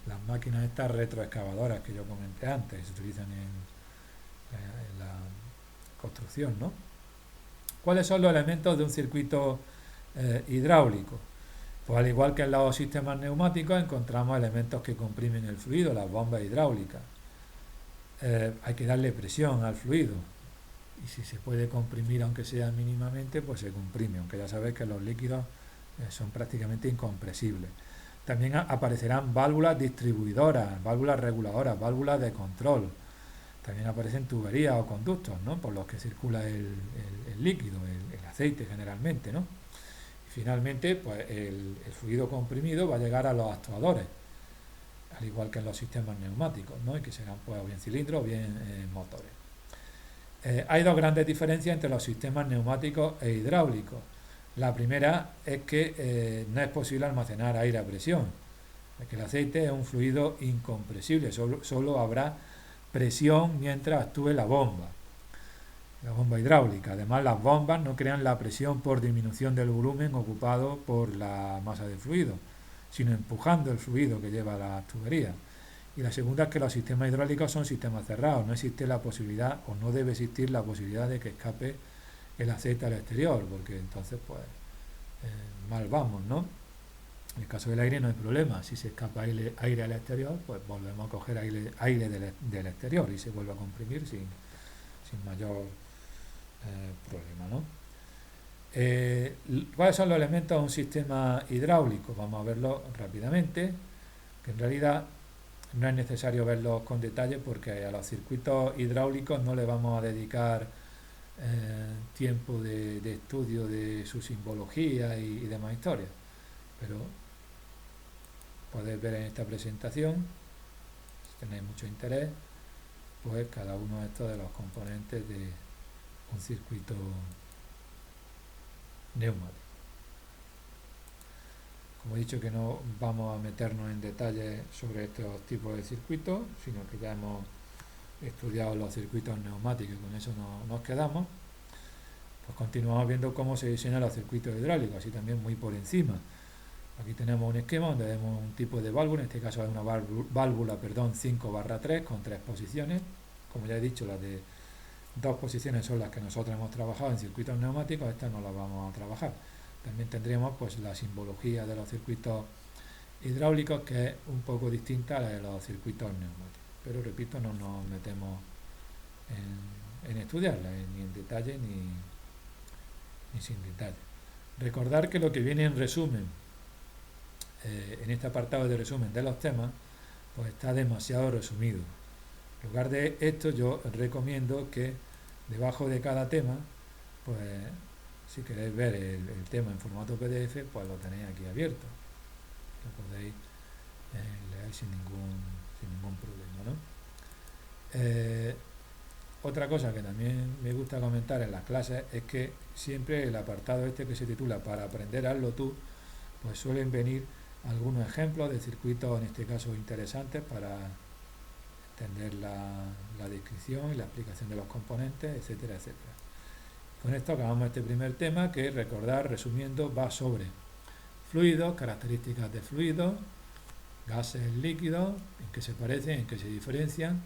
las máquinas estas retroexcavadoras que yo comenté antes, se utilizan en la construcción, ¿no? ¿Cuáles son los elementos de un circuito hidráulico? Pues al igual que en los sistemas neumáticos encontramos elementos que comprimen el fluido, las bombas hidráulicas. Hay que darle presión al fluido y si se puede comprimir aunque sea mínimamente, pues se comprime, aunque ya sabéis que los líquidos son prácticamente incompresibles. También aparecerán válvulas distribuidoras, válvulas reguladoras, válvulas de control. También aparecen tuberías o conductos, ¿no? Por los que circula el líquido, el aceite generalmente, ¿no? Y finalmente, pues el fluido comprimido va a llegar a los actuadores, al igual que en los sistemas neumáticos, ¿no? Y que serán pues o bien cilindros o bien motores. Hay dos grandes diferencias entre los sistemas neumáticos e hidráulicos. La primera es que no es posible almacenar aire a presión, que el aceite es un fluido incompresible, solo habrá presión mientras actúe la bomba hidráulica. Además, las bombas no crean la presión por disminución del volumen ocupado por la masa de fluido, sino empujando el fluido que lleva a las tuberías. Y la segunda es que los sistemas hidráulicos son sistemas cerrados, no existe la posibilidad o no debe existir la posibilidad de que escape el aceite al exterior, porque entonces pues mal vamos, ¿no? En el caso del aire no hay problema, si se escapa aire al exterior, pues volvemos a coger aire del exterior y se vuelve a comprimir sin mayor problema, ¿no? ¿Cuáles son los elementos de un sistema hidráulico? Vamos a verlo rápidamente, que en realidad no es necesario verlos con detalle porque a los circuitos hidráulicos no le vamos a dedicar tiempo de estudio de su simbología y demás historias, pero podéis ver en esta presentación, si tenéis mucho interés, pues cada uno de estos de los componentes de un circuito neumático. Como he dicho que no vamos a meternos en detalles sobre estos tipos de circuitos, sino que ya hemos estudiado los circuitos neumáticos y con eso nos quedamos. Pues continuamos viendo cómo se diseñan los circuitos hidráulicos, así también muy por encima. Aquí tenemos un esquema donde vemos un tipo de válvula, en este caso es una válvula 5/3 con 3 posiciones. Como ya he dicho, las de 2 posiciones son las que nosotros hemos trabajado en circuitos neumáticos, estas no las vamos a trabajar. También tendremos pues la simbología de los circuitos hidráulicos, que es un poco distinta a la de los circuitos neumáticos. Pero repito, no nos metemos en estudiarla, ni en detalle ni sin detalle. Recordar que lo que viene en resumen, en este apartado de resumen de los temas, pues está demasiado resumido. En lugar de esto, yo recomiendo que debajo de cada tema, pues si queréis ver el tema en formato PDF, pues lo tenéis aquí abierto, lo podéis leer sin ningún problema, ¿no? Otra cosa que también me gusta comentar en las clases es que siempre el apartado este que se titula "Para aprender hazlo tú", pues suelen venir algunos ejemplos de circuitos, en este caso interesantes, para entender la descripción y la explicación de los componentes, etcétera, etcétera. Con esto acabamos este primer tema, que, recordar, resumiendo, va sobre fluidos, características de fluidos, gases líquidos, en qué se parecen, en qué se diferencian,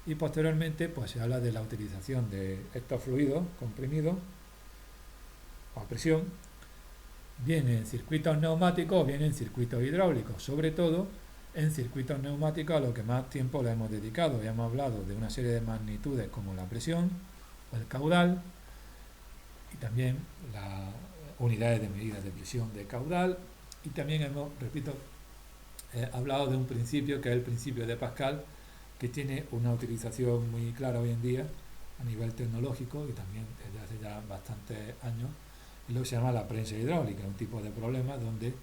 y posteriormente pues se habla de la utilización de estos fluidos comprimidos a presión, bien en circuitos neumáticos o bien en circuitos hidráulicos, sobre todo en circuitos neumáticos a lo que más tiempo le hemos dedicado. Ya hemos hablado de una serie de magnitudes como la presión o el caudal y también las unidades de medida de presión de caudal, y también hemos, repito, hablado de un principio que es el principio de Pascal, que tiene una utilización muy clara hoy en día a nivel tecnológico y también desde hace ya bastantes años, y lo que se llama la prensa hidráulica, un tipo de problema donde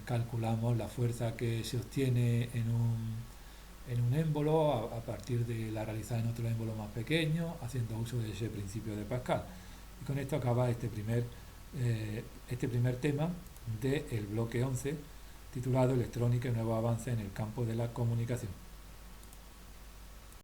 calculamos la fuerza que se obtiene en un émbolo a partir de la realizada en otro émbolo más pequeño, haciendo uso de ese principio de Pascal. Y con esto acaba este primer tema del bloque 11, titulado Electrónica y nuevos avances en el campo de la comunicación.